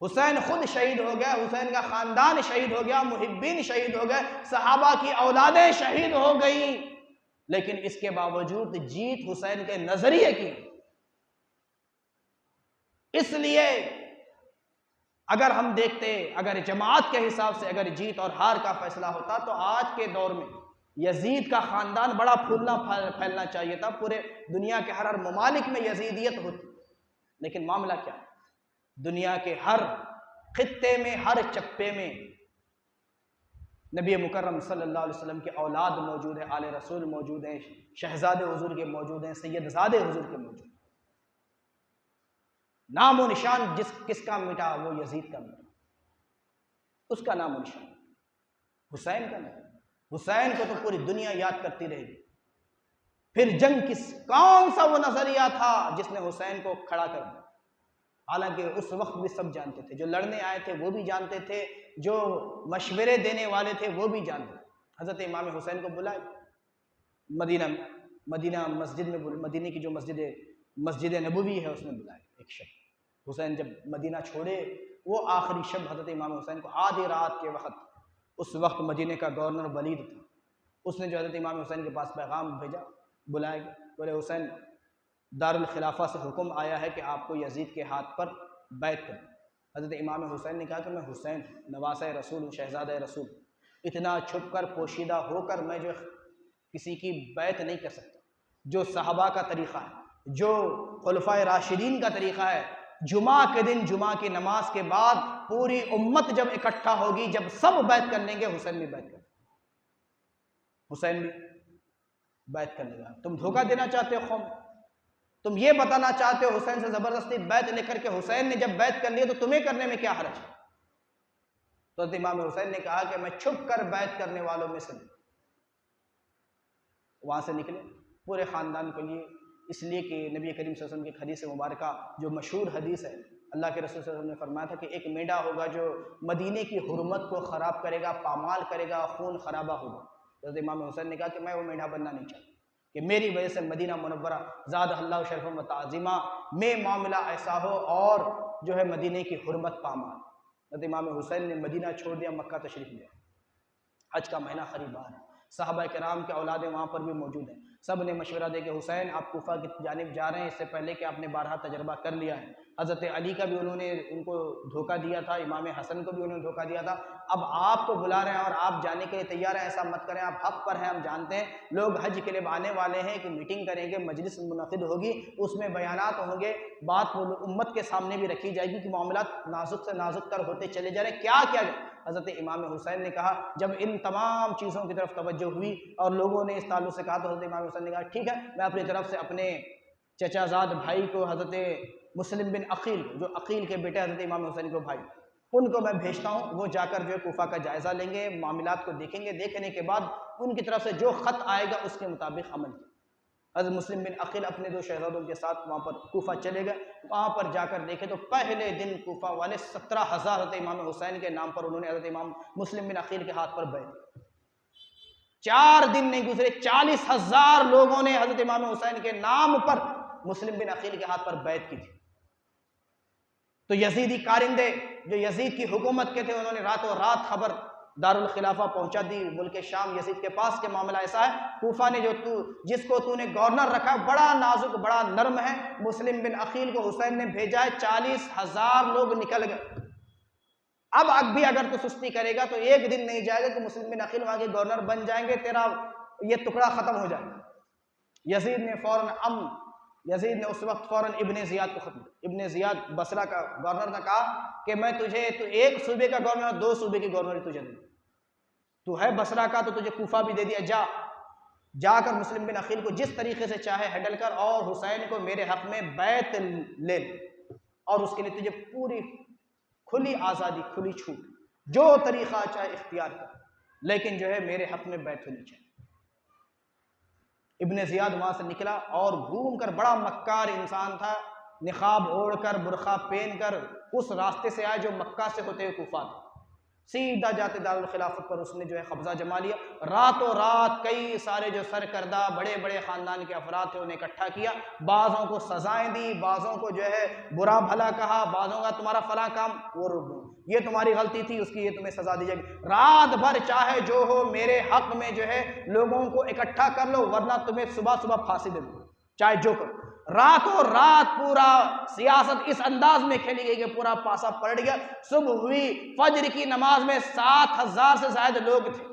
حسین خود شہید ہو گیا، حسین کا خاندان شہید ہو گیا، محبین شہید ہو گئے، صحابہ کی اولادیں شہید ہو گئیں، لیکن اس کے باوجود جیت حسین کے نظریے کی۔ اس لیے اگر ہم دیکھتے، اگر جماعت کے حساب سے اگر جیت اور ہار کا فیصلہ ہوتا تو آج کے دور میں یزید کا خاندان بڑا پھولنا پھیلنا چاہیے تھا، پورے دنیا کے ہر ممالک میں یزیدیت ہوتی، لیکن معاملہ کیا؟ دنیا کے ہر خطے میں، ہر چپے میں نبی مکرم صلی اللہ علیہ وسلم کے اولاد موجود ہیں، آل رسول موجود ہیں، شہزادے حضور کے موجود ہیں، سیدزادے حضور کے موجود ہیں۔ نام و نشان کس کا مٹا؟ وہ یزید کا مٹا، اس کا نام و نشان، حسین کا نام۔ حسین کو تو پوری دنیا یاد کرتی رہے گی۔ پھر جنگ کون سا وہ نظریہ تھا جس نے حسین کو کھڑا کر دیا؟ حالانکہ اس وقت بھی سب جانتے تھے، جو لڑنے آئے تھے وہ بھی جانتے تھے، جو مشورے دینے والے تھے وہ بھی جانتے تھے۔ حضرت امام حسین کو بلائے مدینہ مسجد میں، مدینہ کی جو مسجد نبوی ہے اس میں بلائے ایک شب۔ حسین جب مدینہ چھوڑے، وہ آخری شب حضرت امام حسین کو آدھی رات کے وقت، اس وقت مدینہ کا گورنر ولید تھا، اس نے جو حضرت امام حسین کے پاس پیغام بھیجا، بلائے گئے، بولے حسین دارالخلافہ سے حکم آیا ہے کہ آپ کو یزید کے ہاتھ پر بیعت کریں۔ حضرت امام حسین نے کہا کہ میں حسین نواسہ رسول ہوں، شہزادہ رسول، اتنا چھپ کر پوشیدہ ہو کر میں جو کسی کی بیعت نہیں کر سکتا۔ جو صحابہ کا طریقہ ہے، جو خلفائے راشدین کا طریقہ ہے، جمعہ کے دن جمعہ کی نماز کے بعد پوری امت جب اکٹھا ہوگی، جب سب بیعت کر لیں گے، حسین بھی بیعت کر لیں گے، حسین بھی بیعت کر لے گا۔ تم دھوکہ دینا چاہتے ہو قوم، تم یہ بتانا چاہتے ہو حسین سے زبردستی بیعت لے کر کے حسین نے جب بیعت کر لی تو تمہیں کرنے میں کیا حرج ہے؟ تو حضرت امام حسین نے کہا کہ میں چھپ کر بیعت کرنے والوں میں سے، وہاں سے نکلے پورے خاندان کے لیے، اس لیے کہ نبی کریم صلی اللہ علیہ وسلم کی حدیث مبارکہ جو مشہور حدیث ہے، اللہ کے رسول صلی اللہ علیہ وسلم نے فرمایا تھا کہ ایک میڈا ہوگا جو مدینے کی حرمت کو خراب کرے گا، پامال کرے گا، خون خرابہ ہوگا۔ حضرت امام حسین نے کہا کہ میں وہ میڈا بننا نہیں چاہتا کہ میری وجہ سے مدینہ منورہ زادہ اللہ شرف و تعظیمہ میں معاملہ ایسا ہو اور جو ہے مدینہ کی حرمت پامال۔ حضرت امام حسین نے مدینہ چھوڑ دیا، مکہ تشریف لیا۔ حج کا مہینہ قریب آ رہا ہے، صحابہ کرام کے اولادیں وہاں پر بھی موجود ہیں، سب نے مشورہ دے کہ حسین آپ کوفہ کی جانب جا رہے ہیں، اس سے پہلے کہ آپ نے بارہا تجربہ کر لیا ہے۔ حضرت علی کا بھی انہوں نے ان کو دھوکہ دیا تھا، امام حسن کو بھی انہوں نے دھوکہ دیا تھا، اب آپ کو بلا رہے ہیں اور آپ جانے کے لیے تیار ہیں، ایسا مت کریں، آپ حق پر ہیں، ہم جانتے ہیں لوگ حج کے لیے آنے والے ہیں، کہ میٹنگ کریں گے، مجلس منعقد ہوگی، اس میں بیانات ہوں گے، بات امت کے سامنے بھی رکھی جائے گی کہ معاملات نازک سے نازک تر ہوتے چلے جا رہے ہیں، کیا کیا جائے؟ حضرت امام حسین نے کہا، جب ان تمام چیزوں کی طرف توجہ ہوئی اور لوگوں نے اس تعلق سے کہا تو حضرت امام حسین نے کہا ٹھیک ہے، میں اپنی طرف سے اپنے چچا زاد بھائی کو، حضرت مسلم بن عقیل، جو عقیل کے بیٹے حضرت امام حسین کو بھائی، ان کو میں بھیجتا ہوں، وہ جا کر جو ہے کوفہ کا جائزہ لیں گے، معاملات کو دیکھیں گے، دیکھنے کے بعد ان کی طرف سے جو خط آئے گا اس کے مطابق عمل کیا۔ حضرت مسلم بن عقیل اپنے دو شہزادوں کے ساتھ وہاں پر کوفہ چلے گئے، وہاں پر جا کر دیکھے تو پہلے دن کوفہ والے 17,000 حضرت امام حسین کے نام پر انہوں نے حضرت امام مسلم بن عقیل کے ہاتھ پر بیعت، 4 دن نہیں گزرے 40,000 لوگوں نے حضرت امام حسین کے نام پر مسلم بن عقیل کے ہاتھ پر بیعت کی تھی۔ تو تو یزیدی کارندے جو یزید کی حکومت کے تھے، انہوں نے راتوں رات خبر دارالخلافہ پہنچا دی ملک شام یزید کے پاس کہ معاملہ ایسا ہے، کوفہ نے جس کو تو نے گورنر رکھا بڑا نازک بڑا نرم ہے، مسلم بن عقیل کو حسین نے بھیجا ہے، 40,000 لوگ نکل گئے، اب بھی اگر تو سستی کرے گا تو ایک دن نہیں جائے گا کہ مسلم بن عقیل وہاں کے گورنر بن جائیں گے، تیرا یہ ٹکڑا ختم ہو جائے گا۔ یزید نے اس وقت فوراً ابن زیاد کو ختم کیا۔ ابن زیاد بصرہ کا گورنر نے کہا کہ میں تجھے تو ایک صوبے کا گورنر 2 صوبے کی گورنر تجھے دوں، تو ہے بصرہ کا تو تجھے کوفہ بھی دے دیا، جا کر مسلم بن عقیل کو جس طریقے سے چاہے ہینڈل کر، اور حسین کو میرے حق میں بیعت لے اور اس کے لیے تجھے پوری کھلی آزادی کھلی چھوٹ، جو طریقہ چاہے اختیار کر، لیکن جو ہے میرے حق میں بیعت ہونی چاہیے۔ ابن زیاد وہاں سے نکلا اور گھوم کر، بڑا مکار انسان تھا، نقاب اوڑھ کر برقع پہن کر اس راستے سے آیا جو مکہ سے ہوتے ہوئے کوفہ تھا، سیدھا جاتے دارالخلافت پر اس نے جو ہے قبضہ جما لیا۔ راتوں رات کئی سارے جو سرکردہ بڑے بڑے خاندان کے افراد تھے انہیں اکٹھا کیا، بعضوں کو سزائیں دی، بعضوں کو جو ہے برا بھلا کہا، بعضوں کا تمہارا فلاں کام یہ تمہاری غلطی تھی، اس کی یہ تمہیں سزا دی جائے گی، رات بھر چاہے جو ہو میرے حق میں جو ہے لوگوں کو اکٹھا کر لو، ورنہ تمہیں صبح صبح پھانسی دے دو، چاہے جو کرو۔ راتوں رات پورا سیاست اس انداز میں کھیلی گئی کہ پورا پاسا پلٹ گیا۔ صبح ہوئی، فجر کی نماز میں 7,000 سے زائد لوگ تھے،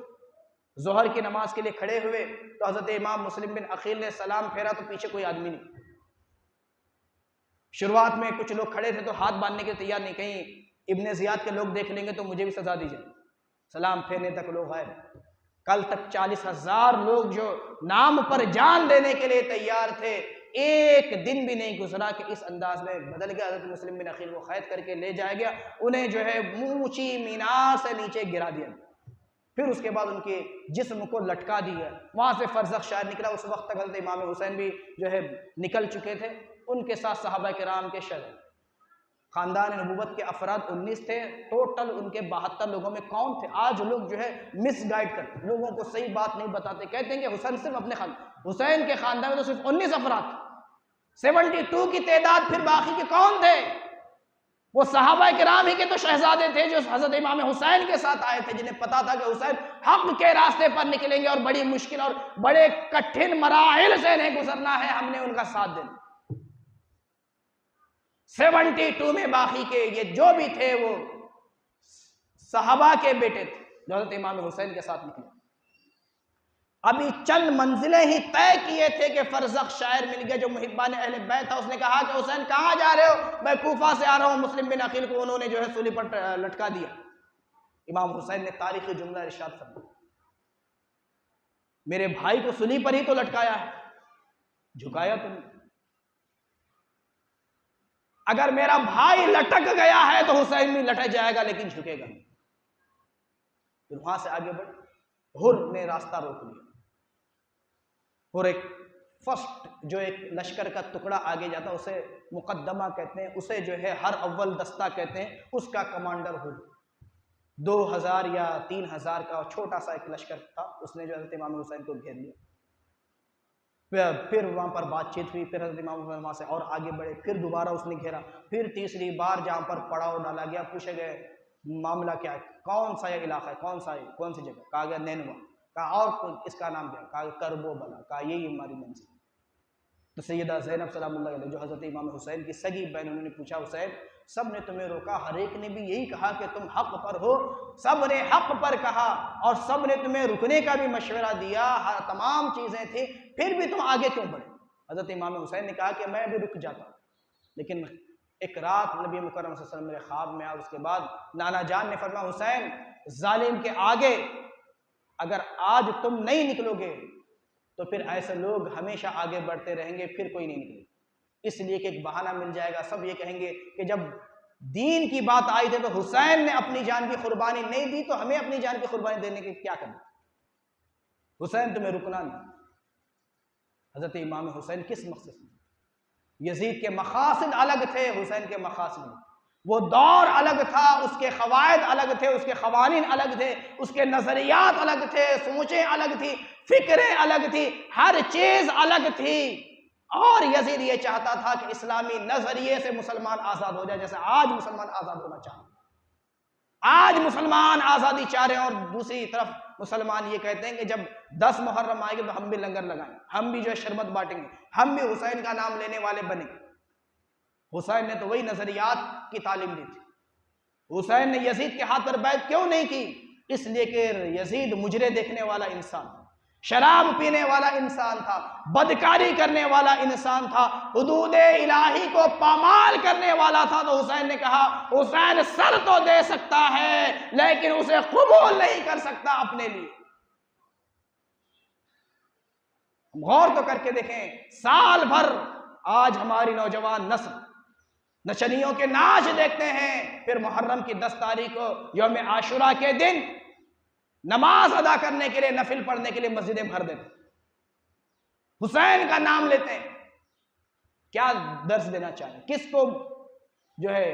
ظہر کی نماز کے لیے کھڑے ہوئے تو حضرت امام مسلم بن عقیل نے سلام پھیرا تو پیچھے کوئی آدمی نہیں۔ شروعات میں کچھ لوگ کھڑے تھے تو ہاتھ باندھنے کے تیار نہیں، کہیں ابن زیاد کے لوگ دیکھ لیں گے تو مجھے بھی سزا دی جائے، سلام پھیرنے تک لوگ غائب۔ کل تک 40,000 لوگ جو نام پر جان دینے کے لیے تیار تھے، ایک دن بھی نہیں گزرا کہ اس انداز میں بدل گیا۔ حضرت مسلم بن عقیل کو قید کر کے لے جایا گیا، انہیں جو ہے اونچی مینار سے نیچے گرا دیا، پھر اس کے بعد ان کے جسم کو لٹکا دیا۔ وہاں سے فرزخ شاعر نکلا، اس وقت تک حضرت امام حسین بھی جو ہے نکل چکے تھے، ان کے ساتھ صحابہ کرام کے شہر خاندان نبوت کے افراد 19 تھے، ٹوٹل ان کے 72 لوگوں میں کون تھے؟ آج لوگ جو ہے مس گائیڈ کرتے، لوگوں کو صحیح بات نہیں بتاتے، کہتے ہیں کہ حسین صرف اپنے حسین کے خاندان میں تو صرف 19 افراد تھے، 72 کی تعداد، پھر باقی کے کون تھے؟ وہ صحابہ کرام ہی کے تو شہزادے تھے جو حضرت امام حسین کے ساتھ آئے تھے، جنہیں پتا تھا کہ حسین حق کے راستے پر نکلیں گے اور بڑی مشکل اور بڑے کٹھن مراحل سے انہیں گزرنا ہے، ہم نے ان کا ساتھ دینا۔ 72 میں باقی کے یہ جو بھی تھے وہ صحابہ کے بیٹے تھے جو حضرت امام حسین کے ساتھ نکلے۔ ابھی چند منزلیں ہی طے کیے تھے کہ فرزخ شاعر مل گیا جو محبان اہل بیت تھا، اس نے کہا کہ حسین کہاں جا رہے ہو؟ میں کوفہ سے آ رہا ہوں۔ مسلم بن عقیل کو انہوں نے جو ہے سولی پر لٹکا دیا۔ امام حسین نے تاریخی جملہ ارشاد فرمایا، میرے بھائی کو سولی پر ہی تو لٹکایا ہے، جھکایا تم نے۔ اگر میرا بھائی لٹک گیا ہے تو حسین بھی لٹک جائے گا، لیکن جھکے گا نہیں۔ پھر وہاں سے آگے بڑھ، ہر نے راستہ روک لیا، اور ایک فرسٹ جو ایک لشکر کا ٹکڑا آگے جاتا اسے مقدمہ کہتے ہیں، اسے جو ہے ہر اول دستہ کہتے ہیں، اس کا کمانڈر ہو 2000 یا 3000 کا چھوٹا سا ایک لشکر تھا، اس نے جو حضرت امام حسین کو گھیر لیا۔ پھر وہاں پر بات چیت ہوئی، پھر حضرت امام حسین وہاں سے اور آگے بڑھے، پھر دوبارہ اس نے گھیرا، پھر تیسری بار جہاں پر پڑاؤ ڈالا گیا، پوچھے گئے معاملہ کیا ہے، کون سا یہ علاقہ ہے، کون سی جگہ؟ کہا گیا نینوا، کہا اور اس کا نام کیا؟ کہا کربو بلا، کہا یہی ہماری منزل۔ تو سیدہ زینب سلام اللہ علیہ جو حضرت امام حسین کی سگی بہن، انہوں نے پوچھا حسین سب نے تمہیں روکا، ہر ایک نے بھی یہی کہا کہ تم حق پر ہو، سب نے حق پر کہا اور سب نے تمہیں رکنے کا بھی مشورہ دیا، تمام چیزیں تھیں، پھر بھی تم آگے کیوں بڑھے؟ حضرت امام حسین نے کہا کہ میں بھی رک جاتا ہوں، لیکن ایک رات نبی مکرم صلی اللہ علیہ وسلم میرے خواب میں آیا، اس کے بعد نانا جان نے فرمایا حسین ظالم کے آگے اگر آج تم نہیں نکلو گے تو پھر ایسے لوگ ہمیشہ آگے بڑھتے رہیں گے، پھر کوئی نہیں نکلے، اس لیے کہ ایک بہانہ مل جائے گا، سب یہ کہیں گے کہ جب دین کی بات آئی تھی تو حسین نے اپنی جان کی قربانی نہیں دی، تو ہمیں اپنی جان کی قربانی دینے کی کیا کرنا؟ حسین تمہیں رکنا نہیں۔ حضرت امام حسین کس مقصد سے؟ یزید کے مقاصد الگ تھے، حسین کے مقاصد الگ، وہ دور الگ تھا، اس کے قواعد الگ تھے، اس کے قوانین الگ تھے، اس کے نظریات الگ تھے، سوچیں الگ تھی، فکریں الگ تھی، ہر چیز الگ تھی۔ اور یزید یہ چاہتا تھا کہ اسلامی نظریے سے مسلمان آزاد ہو جائے، جیسے آج مسلمان آزاد ہونا چاہتے ہیں۔ آج مسلمان آزادی چاہ رہے ہیں، اور دوسری طرف مسلمان یہ کہتے ہیں کہ جب 10 محرم آئے گے تو ہم بھی لنگر لگائیں، ہم بھی جو ہے شربت بانٹیں گے، ہم بھی حسین کا نام لینے والے بنیں۔ حسین نے تو وہی نظریات کی تعلیم دی تھی۔ حسین نے یزید کے ہاتھ پر بیعت کیوں نہیں کی؟ اس لیے کہ یزید مجرے دیکھنے والا انسان تھا، شراب پینے والا انسان تھا، بدکاری کرنے والا انسان تھا، حدود الہی کو پامال کرنے والا تھا۔ تو حسین نے کہا حسین سر تو دے سکتا ہے لیکن اسے قبول نہیں کر سکتا اپنے لیے۔ غور تو کر کے دیکھیں، سال بھر آج ہماری نوجوان نسل نچنیوں کے ناچ دیکھتے ہیں، پھر محرم کی 10 تاریخ کو یوم عاشورہ کے دن نماز ادا کرنے کے لیے، نفل پڑھنے کے لیے مسجدیں بھر دیتے، حسین کا نام لیتے ہیں۔ کیا درس دینا چاہیں؟ کس کو جو ہے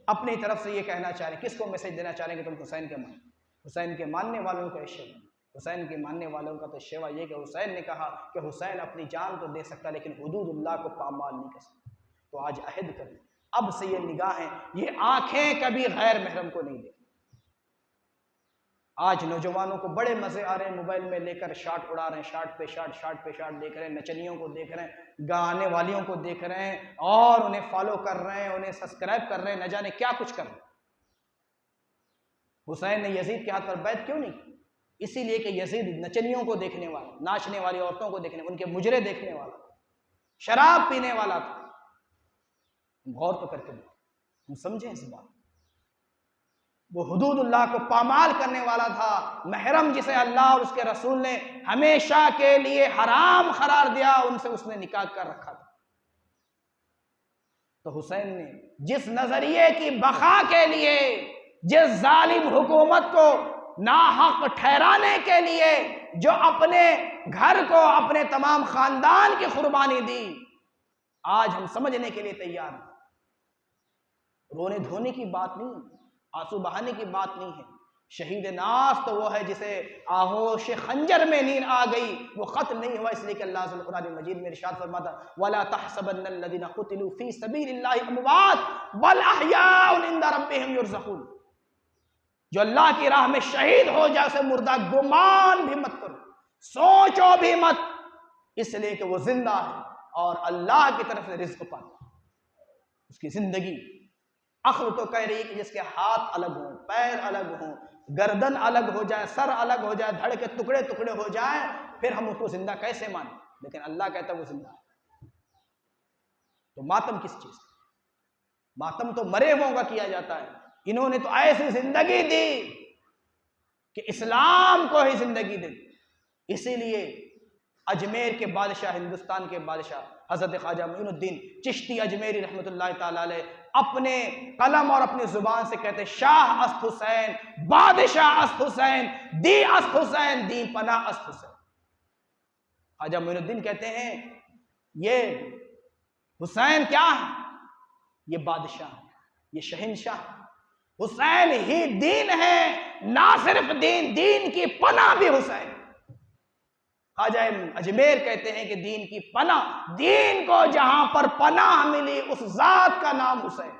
اپنی طرف سے یہ کہنا چاہ رہے ہیں، کس کو میسج دینا چاہ رہے ہیں کہ تم حسین کے مانو؟ حسین کے ماننے والوں کا شیوا، حسین کے ماننے والوں کا تو شیوا یہ کہ حسین نے کہا کہ حسین اپنی جان تو دے سکتا لیکن حدود اللہ کو پامال نہیں کر سکتا۔ تو آج عہد کریں، اب سے یہ نگاہیں، یہ آنکھیں کبھی غیر محرم کو نہیں دیں۔ آج نوجوانوں کو بڑے مزے آ رہے ہیں، موبائل میں لے کر شارٹ اڑا رہے ہیں، شارٹ پہ شارٹ دیکھ رہے ہیں، نچنیوں کو دیکھ رہے ہیں، گانے والیوں کو دیکھ رہے ہیں، اور انہیں فالو کر رہے ہیں، انہیں سبسکرائب کر رہے ہیں، نہ جانے کیا کچھ کر رہے ہیں۔ حسین نے یزید کے ہاتھ پر بیعت کیوں نہیں کی؟ اسی لیے کہ یزید نچنیوں کو دیکھنے والا، ناچنے والی عورتوں کو دیکھنے، ان کے مجرے دیکھنے والا، شراب پینے والا تھا۔ غور تو کر کے دیکھیں، ہم سمجھیں اس بات۔ وہ حدود اللہ کو پامال کرنے والا تھا، محرم جسے اللہ اور اس کے رسول نے ہمیشہ کے لیے حرام قرار دیا، ان سے اس نے نکاح کر رکھا تھا۔ تو حسین نے جس نظریے کی بقا کے لیے، جس ظالم حکومت کو ناحق ٹھہرانے کے لیے جو اپنے گھر کو، اپنے تمام خاندان کی قربانی دی، آج ہم سمجھنے کے لیے تیار ہیں۔ رونے دھونے کی بات نہیں، آنسو بہانے کی بات نہیں ہے۔ شہید ناس تو وہ ہے جسے آغوش خنجر میں نیند آ گئی، وہ قتل نہیں ہوا، اس لیے کہ اللہ تعالیٰ قرآن مجید میں ارشاد فرماتا وَلَا تَحْسَبَنَّ الَّذِينَ قُتِلُوا فِي سَبِيلِ اللَّهِ أَمْوَاتٌ بَلْ أَحْيَاءٌ عِندَ رَبِّهِمْ يُرْزَقُونَ۔ جو اللہ کی راہ میں شہید ہو جائے اسے مردہ گمان بھی مت کرو، سوچو بھی مت، اس لیے کہ وہ زندہ ہے اور اللہ کی طرف سے رزق پاتا ہے۔ اس کی زندگی عقل تو کہہ رہی ہے کہ جس کے ہاتھ الگ ہوں، پیر الگ ہوں، گردن الگ ہو جائے، سر الگ ہو جائے، دھڑ کے ٹکڑے ٹکڑے ہو جائیں، پھر ہم اس کو زندہ کیسے مانیں؟ لیکن اللہ کہتا ہے وہ زندہ ہے۔ تو ماتم کس چیز کا؟ ماتم تو مرے ہووں کا کیا جاتا ہے، انہوں نے تو ایسی زندگی دی کہ اسلام کو ہی زندگی دی۔ اسی لیے اجمیر کے بادشاہ، ہندوستان کے بادشاہ حضرت خواجہ معین الدین چشتی اجمیری رحمۃ اللہ تعالی علیہ اپنے قلم اور اپنی زبان سے کہتے شاہ است حسین، بادشاہ است حسین، دی است حسین، دی پناہ است حسین۔ خواجہ معین الدین کہتے ہیں یہ حسین کیا ہے؟ یہ بادشاہ ہے، یہ شہنشاہ ہے۔ حسین ہی دین ہے، نہ صرف دین، دین کی پناہ بھی حسین۔ خواجہ اجمیر کہتے ہیں کہ دین کی پناہ، دین کو جہاں پر پناہ ملی اس ذات کا نام حسین،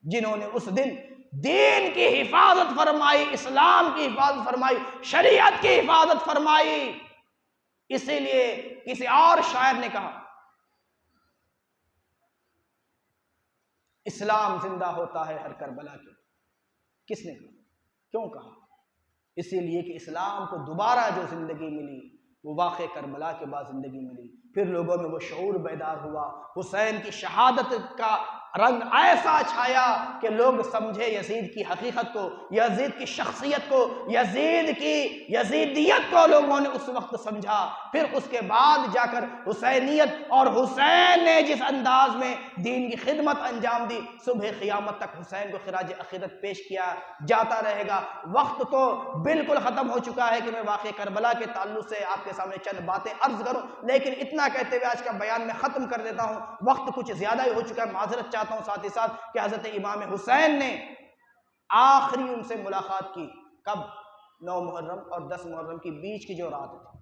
جنہوں نے اس دن دین کی حفاظت فرمائی، اسلام کی حفاظت فرمائی، شریعت کی حفاظت فرمائی۔ اسی لیے کسی اور شاعر نے کہا اسلام زندہ ہوتا ہے ہر کربلا کے۔ کس نے کہا؟ کیوں کہا؟ اسی لیے کہ اسلام کو دوبارہ جو زندگی ملی وہ واقع کربلا کے بعد زندگی ملی، پھر لوگوں میں وہ شعور بیدار ہوا، حسین کی شہادت کا رنگ ایسا چھایا کہ لوگ سمجھے یزید کی حقیقت کو، یزید کی شخصیت کو، یزید کی یزیدیت کو لوگوں نے اس وقت سمجھا۔ پھر اس کے بعد جا کر حسینیت اور حسین نے جس انداز میں دین کی خدمت انجام دی، صبح قیامت تک حسین کو خراج عقیدت پیش کیا جاتا رہے گا۔ وقت تو بالکل ختم ہو چکا ہے کہ میں واقع کربلا کے تعلق سے آپ کے سامنے چند باتیں عرض کروں، لیکن اتنا کہتے ہوئے آج کا بیان میں ختم کر دیتا ہوں، وقت کچھ زیادہ ہی ہو چکا ہے، معذرت چاہتا ہوں ساتھ ہی ساتھ کہ حضرت امام حسین نے آخری ان سے ملاقات کی کب؟ 9 محرم اور 10 محرم کی بیچ کی جو رات تھی،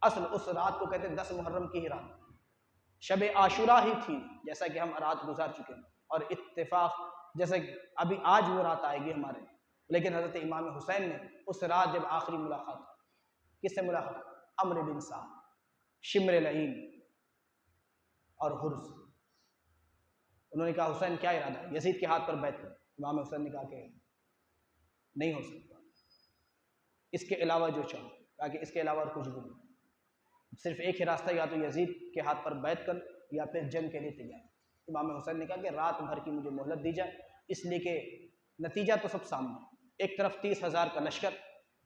اصل اس رات کو کہتے ہیں 10 محرم کی ہی رات، شب عاشورہ ہی تھی، جیسا کہ ہم رات گزار چکے ہیں، اور اتفاق جیسے ابھی آج وہ رات آئے گی ہمارے، لیکن حضرت امام حسین نے اس رات جب آخری ملاقات، کس سے ملاقات؟ عمرو بن سعد، شمر لعین اور حرز، انہوں نے کہا حسین کیا ارادہ ہے؟ یزید کے ہاتھ پر بیعت کر۔ امام حسین نے کہا کہ نہیں ہو سکتا، اس کے علاوہ جو چاہو، کہا کہ اس کے علاوہ اور کچھ بھی نہیں، صرف ایک ہی راستہ، یا تو یزید کے ہاتھ پر بیعت کر یا پھر جنگ کے لیے تیار۔ امام حسین نے کہا کہ رات بھر کی مجھے مہلت دی جائے، اس لیے کہ نتیجہ تو سب سامنے، ایک طرف 30,000 کا لشکر،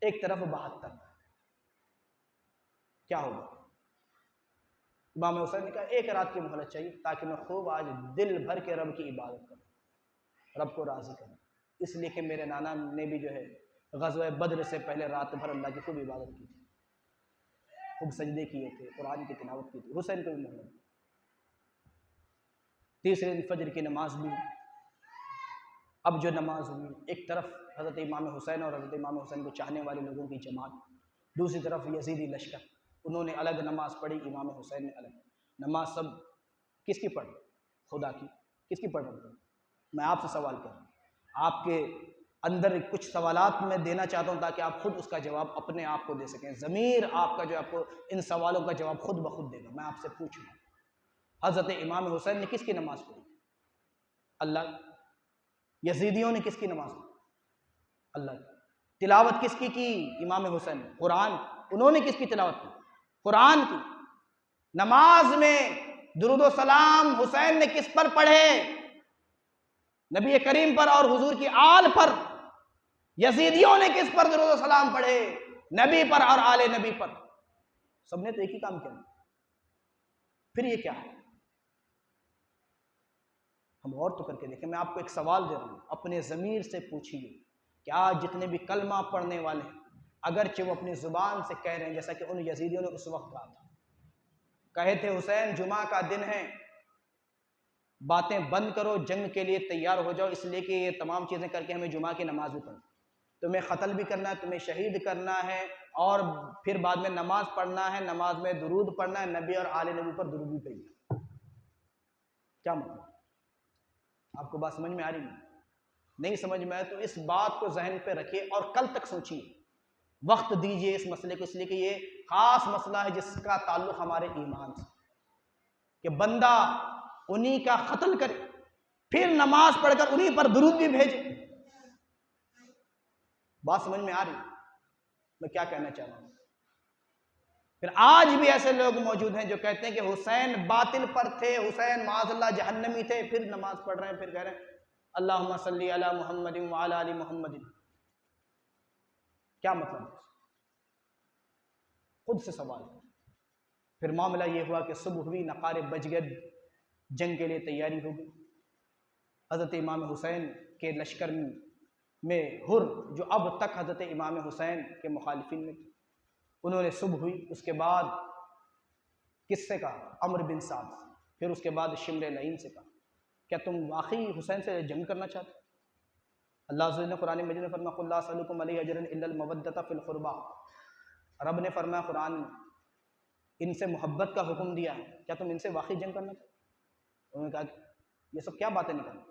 ایک طرف 72، کیا ہوگا؟ امام حسین نے کہا ایک رات کی مہلت چاہیے تاکہ میں خوب آج دل بھر کے رب کی عبادت کروں، رب کو راضی کروں، اس لیے کہ میرے نانا نے بھی جو ہے غزوہ بدر سے پہلے رات بھر اللہ کی خوب عبادت کی تھی، خوب سجدے کیے تھے، قرآن کی تلاوت کی تھی۔ حسین کو بھی مہلت، تیسرے دن فجر کی نماز بھی، اب جو نماز ہوئی، ایک طرف حضرت امام حسین اور حضرت امام حسین کو چاہنے والے لوگوں کی جماعت، دوسری طرف یزیدی لشکر، انہوں نے الگ نماز پڑھی، امام حسین نے الگ نماز، سب کس کی پڑھ؟ خدا کی، کس کی پڑھ رہے ہیں؟ میں آپ سے سوال کر رہا ہوں، آپ کے اندر کچھ سوالات میں دینا چاہتا ہوں تاکہ آپ خود اس کا جواب اپنے آپ کو دے سکیں، ضمیر آپ کا جو آپ کو ان سوالوں کا جواب خود بخود دے گا۔ میں آپ سے پوچھ رہا ہوں، حضرت امام حسین نے کس کی نماز پڑھی؟ اللہ کی۔ یزیدیوں نے کس کی نماز پڑھی؟ اللہ کی۔ تلاوت کس کی امام حسین نے؟ قرآن۔ انہوں نے کس کی تلاوت کی؟ قرآن کی۔ نماز میں درود و سلام حسین نے کس پر پڑھے؟ نبی کریم پر اور حضور کی آل پر۔ یزیدیوں نے کس پر درود و سلام پڑھے؟ نبی پر اور آل نبی پر۔ سب نے تو ایک ہی کام کیا، پھر یہ کیا ہے؟ ہم غور تو کر کے دیکھیں، میں آپ کو ایک سوال دے رہا ہوں، اپنے ضمیر سے پوچھئے کہ آج جتنے بھی کلمہ پڑھنے والے ہیں، اگرچہ وہ اپنی زبان سے کہہ رہے ہیں جیسا کہ ان یزیدیوں نے اس وقت کہا تھا، کہے تھے حسین جمعہ کا دن ہے، باتیں بند کرو، جنگ کے لیے تیار ہو جاؤ، اس لیے کہ یہ تمام چیزیں کر کے ہمیں جمعہ کی نماز بھی پڑھنا، تمہیں قتل بھی کرنا ہے، تمہیں شہید کرنا ہے، اور پھر بعد میں نماز پڑھنا ہے، نماز میں درود پڑھنا ہے، نبی اور آل نبی پر درود بھی پڑھنا۔ کیا مطلب؟ آپ کو بات سمجھ میں آ رہی نہیں سمجھ میں آئے تو اس بات کو ذہن پہ رکھیے اور کل تک سوچیے، وقت دیجئے اس مسئلے کو، اس لیے کہ یہ خاص مسئلہ ہے جس کا تعلق ہمارے ایمان سے، کہ بندہ انہی کا قتل کرے، پھر نماز پڑھ کر انہی پر درود بھی بھیجے۔ بات سمجھ میں آ رہی میں کیا کہنا چاہ رہا ہوں؟ پھر آج بھی ایسے لوگ موجود ہیں جو کہتے ہیں کہ حسین باطل پر تھے، حسین معاذ اللہ جہنمی تھے، پھر نماز پڑھ رہے ہیں، پھر کہہ رہے ہیں اللہم صلی علی محمد وعلی آل محمد۔ کیا مطلب ہے؟ خود سے سوال۔ پھر معاملہ یہ ہوا کہ صبح ہوئی، نقارے بج گئے، جنگ کے لیے تیاری ہو گئی۔ حضرت امام حسین کے لشکر میں ہر، جو اب تک حضرت امام حسین کے مخالفین میں تھے، انہوں نے صبح ہوئی، اس کے بعد کس سے کہا؟ عمرو بن سعد سے، پھر اس کے بعد شمر لعین سے کہا کیا تم واقعی حسین سے جنگ کرنا چاہتے؟ اللہ عز و جل نے قرآن مجید میں فرمایا قُلْ لَا أَسْأَلُكُمْ عَلَيْهِ أَجْرًا إِلَّا الْمَوَدَّةَ فِي الْقُرْبَىٰ۔ رب نے فرمایا قرآن میں، ان سے محبت کا حکم دیا ہے، کیا تم ان سے واقعی جنگ کرنا چاہتے؟ انہوں نے کہا کہ یہ سب کیا باتیں نکالیں،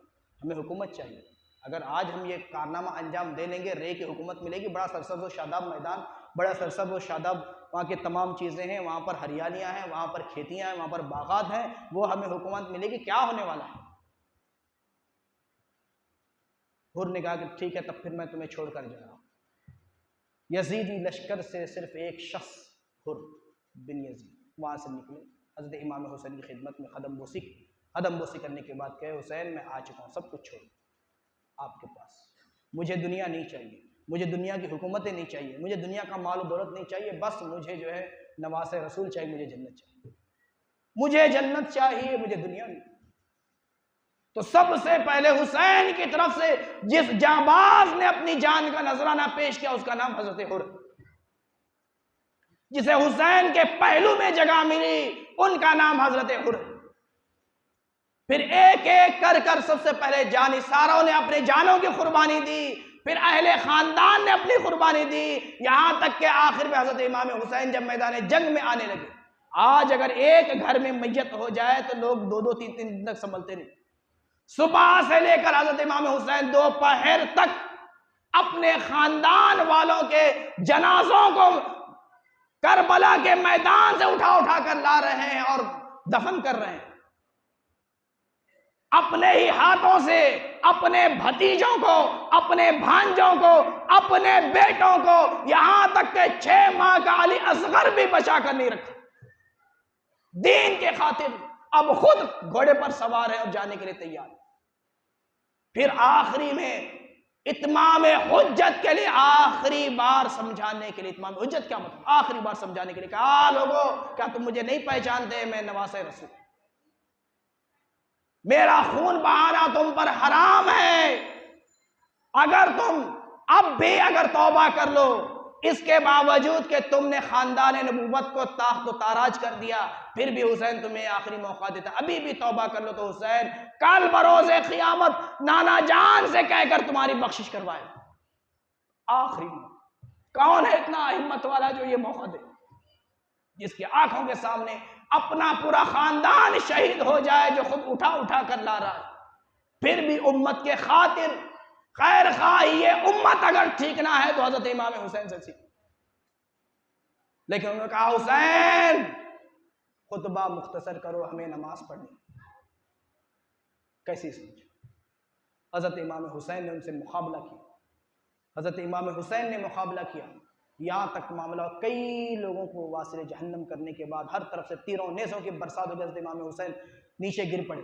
ہمیں حکومت چاہیے، اگر آج ہم یہ کارنامہ انجام دے لیں گے، رے کی حکومت ملے گی، بڑا سرسبز و شاداب میدان، بڑا سرسبز و شاداب وہاں کے تمام چیزیں ہیں، وہاں پر ہریالیاں ہیں، وہاں پر کھیتیاں ہیں، وہاں پر باغات ہیں، وہ ہمیں حکومت ملے گی، کیا ہونے والا ہے؟ حر نے کہا کہ ٹھیک ہے، تب پھر میں تمہیں چھوڑ کر جا رہا ہوں۔ یزیدی لشکر سے صرف ایک شخص حر بن یزید وہاں سے نکلے، حضرت امام حسین کی خدمت میں قدم بوسی کرنے کے بعد کہے حسین میں آ چکا ہوں، سب کچھ چھوڑ آپ کے پاس، مجھے دنیا نہیں چاہیے، مجھے دنیا کی حکومتیں نہیں چاہیے، مجھے دنیا کا مال و دولت نہیں چاہیے، بس مجھے جو ہے نواز رسول چاہیے، مجھے جنت چاہیے، مجھے جنت چاہیے، مجھے دنیا نہیں۔ تو سب سے پہلے حسین کی طرف سے جس جانباز نے اپنی جان کا نذرانہ پیش کیا اس کا نام حضرت حر، جسے حسین کے پہلو میں جگہ ملی ان کا نام حضرت حر۔ پھر ایک ایک کر سب سے پہلے جانثاروں نے اپنے جانوں کی قربانی دی، پھر اہل خاندان نے اپنی قربانی دی، یہاں تک کہ آخر میں حضرت امام حسین جب میدان جنگ میں آنے لگے۔ آج اگر ایک گھر میں میت ہو جائے تو لوگ 2-2 3-3 دن تک سنبھلتے نہیں۔ صبح سے لے کر حضرت امام حسین دوپہر تک اپنے خاندان والوں کے جنازوں کو کربلا کے میدان سے اٹھا اٹھا کر لا رہے ہیں اور دفن کر رہے ہیں، اپنے ہی ہاتھوں سے اپنے بھتیجوں کو، اپنے بھانجوں کو، اپنے بیٹوں کو، یہاں تک کہ 6 ماہ کا علی اصغر بھی بچا کر نہیں رکھا۔ دین کے خاطر اب خود گھوڑے پر سوار ہے اور جانے کے لیے تیار۔ پھر آخری میں اتمام حجت کے لیے آخری بار سمجھانے کے لیے، اتمام حجت کیا مطلب؟ آخری بار سمجھانے کے لیے کہا، لوگو کیا تم مجھے نہیں پہچانتے؟ میں نواسہ رسول، میرا خون بہانا تم پر حرام ہے۔ اگر تم اب بھی اگر توبہ کر لو، اس کے باوجود کہ تم نے خاندان نبوت کو تاخت و تاراج کر دیا، پھر بھی حسین تمہیں آخری موقع دیتا، ابھی بھی توبہ کر لو تو حسین کل بروز قیامت نانا جان سے کہہ کر تمہاری بخشش کروائے۔ آخری موقع، کون ہے اتنا ہمت والا جو یہ موقع دے، جس کی آنکھوں کے سامنے اپنا پورا خاندان شہید ہو جائے، جو خود اٹھا اٹھا کر لا رہا ہے، پھر بھی امت کے خاطر خیر خواہ یہ امت اگر ٹھیک نہ ہے تو حضرت امام حسین سے سیکھ۔ لیکن انہوں نے کہا، حسین خطبہ مختصر کرو، ہمیں نماز پڑھنی۔ کیسی سمجھ؟ حضرت امام حسین نے ان سے مقابلہ کیا، حضرت امام حسین نے مقابلہ کیا، یہاں تک معاملہ کئی لوگوں کو واصل جہنم کرنے کے بعد ہر طرف سے تیروں نیزوں کی برسات ہو گئی، حضرت امام حسین نیچے گر پڑے۔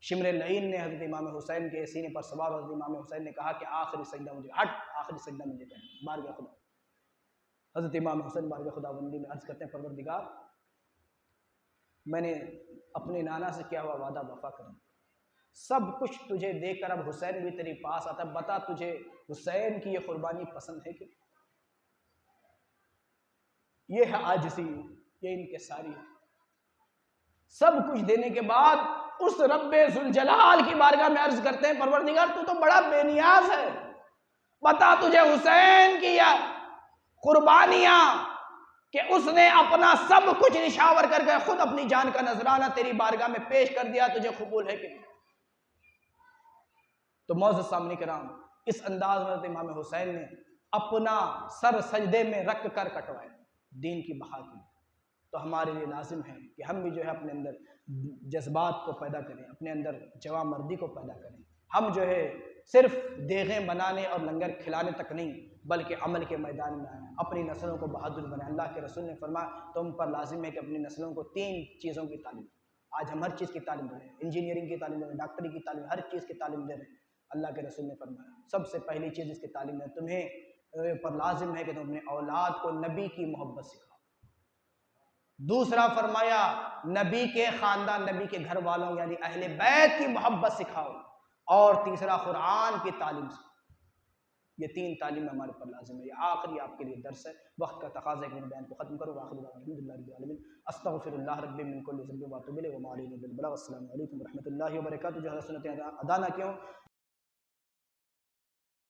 شمر لعین نے حضرت امام حسین کے سینے پر سوار، حضرت امام حسین نے کہا کہ آخری سجدہ مجھے، آخری سجدہ مجھے کرنا، بارگاہ خدا۔ حضرت امام حسین بارگاہ خداوندی میں عرض کرتے ہیں، پروردگار میں نے اپنے نانا سے کیا ہوا وعدہ وفا کرنا، سب کچھ تجھے دیکھ کر اب حسین بھی تیری پاس آتا، بتا تجھے حسین کی یہ قربانی پسند ہے کہ یہ ہے عاجزی، یہ انکساری ہے۔ سب کچھ دینے کے بعد اس رب ذوالجلال کی بارگاہ میں عرض کرتے ہیں، پروردگار تو بڑا بے نیاز ہے، بتا تجھے حسین کی یا قربانیاں کہ اس نے اپنا سب کچھ نشاور کر کے خود اپنی جان کا نذرانہ تیری بارگاہ میں پیش کر دیا، تجھے قبول ہے کہ نہیں؟ تو معزز سامعین کرام، اس انداز میں حضرت امام حسین نے اپنا سر سجدے میں رکھ کر کٹوائے دین کی بحا کی۔ تو ہمارے لیے لازم ہے کہ ہم بھی جو ہے اپنے اندر جذبات کو پیدا کریں، اپنے اندر جواں مردی کو پیدا کریں۔ ہم جو ہے صرف دیغیں بنانے اور لنگر کھلانے تک نہیں، بلکہ عمل کے میدان میں آئیں، اپنی نسلوں کو بہادر بنائیں۔ اللہ کے رسول نے فرمایا، تم پر لازم ہے کہ اپنی نسلوں کو 3 چیزوں کی تعلیم دیں۔ آج ہم ہر چیز کی تعلیم دے رہے ہیں، انجینئرنگ کی تعلیم دے رہے ہیں، ڈاکٹری کی تعلیم، ہر چیز کی تعلیم دے رہے ہیں۔ اللہ کے رسول نے فرمایا سب سے پہلی چیز اس کی تعلیم ہے، تمہیں پر لازم ہے کہ تم اپنے اولاد کو نبی کی محبت سکھاؤ۔ دوسرا فرمایا نبی کے خاندان، نبی کے گھر والوں یعنی اہل بیت کی محبت سکھاؤ، اور تیسرا قرآن کی تعلیم سکھاؤ۔ یہ 3 تعلیم ہمارے پر لازم ہے۔ یہ آخری آپ کے لیے درس ہے، وقت کا تقاضا ہے کہ میں بیان کو ختم کروں۔ وآخر دعوانا الحمدللہ رب العالمین، استغفر اللہ ربی من کل ذنب واتوب الیہ وما علینا الا البلاغ۔ السلام علیکم ورحمۃ اللہ وبرکاتہ۔ جو سنتیں ادا نہ کیوں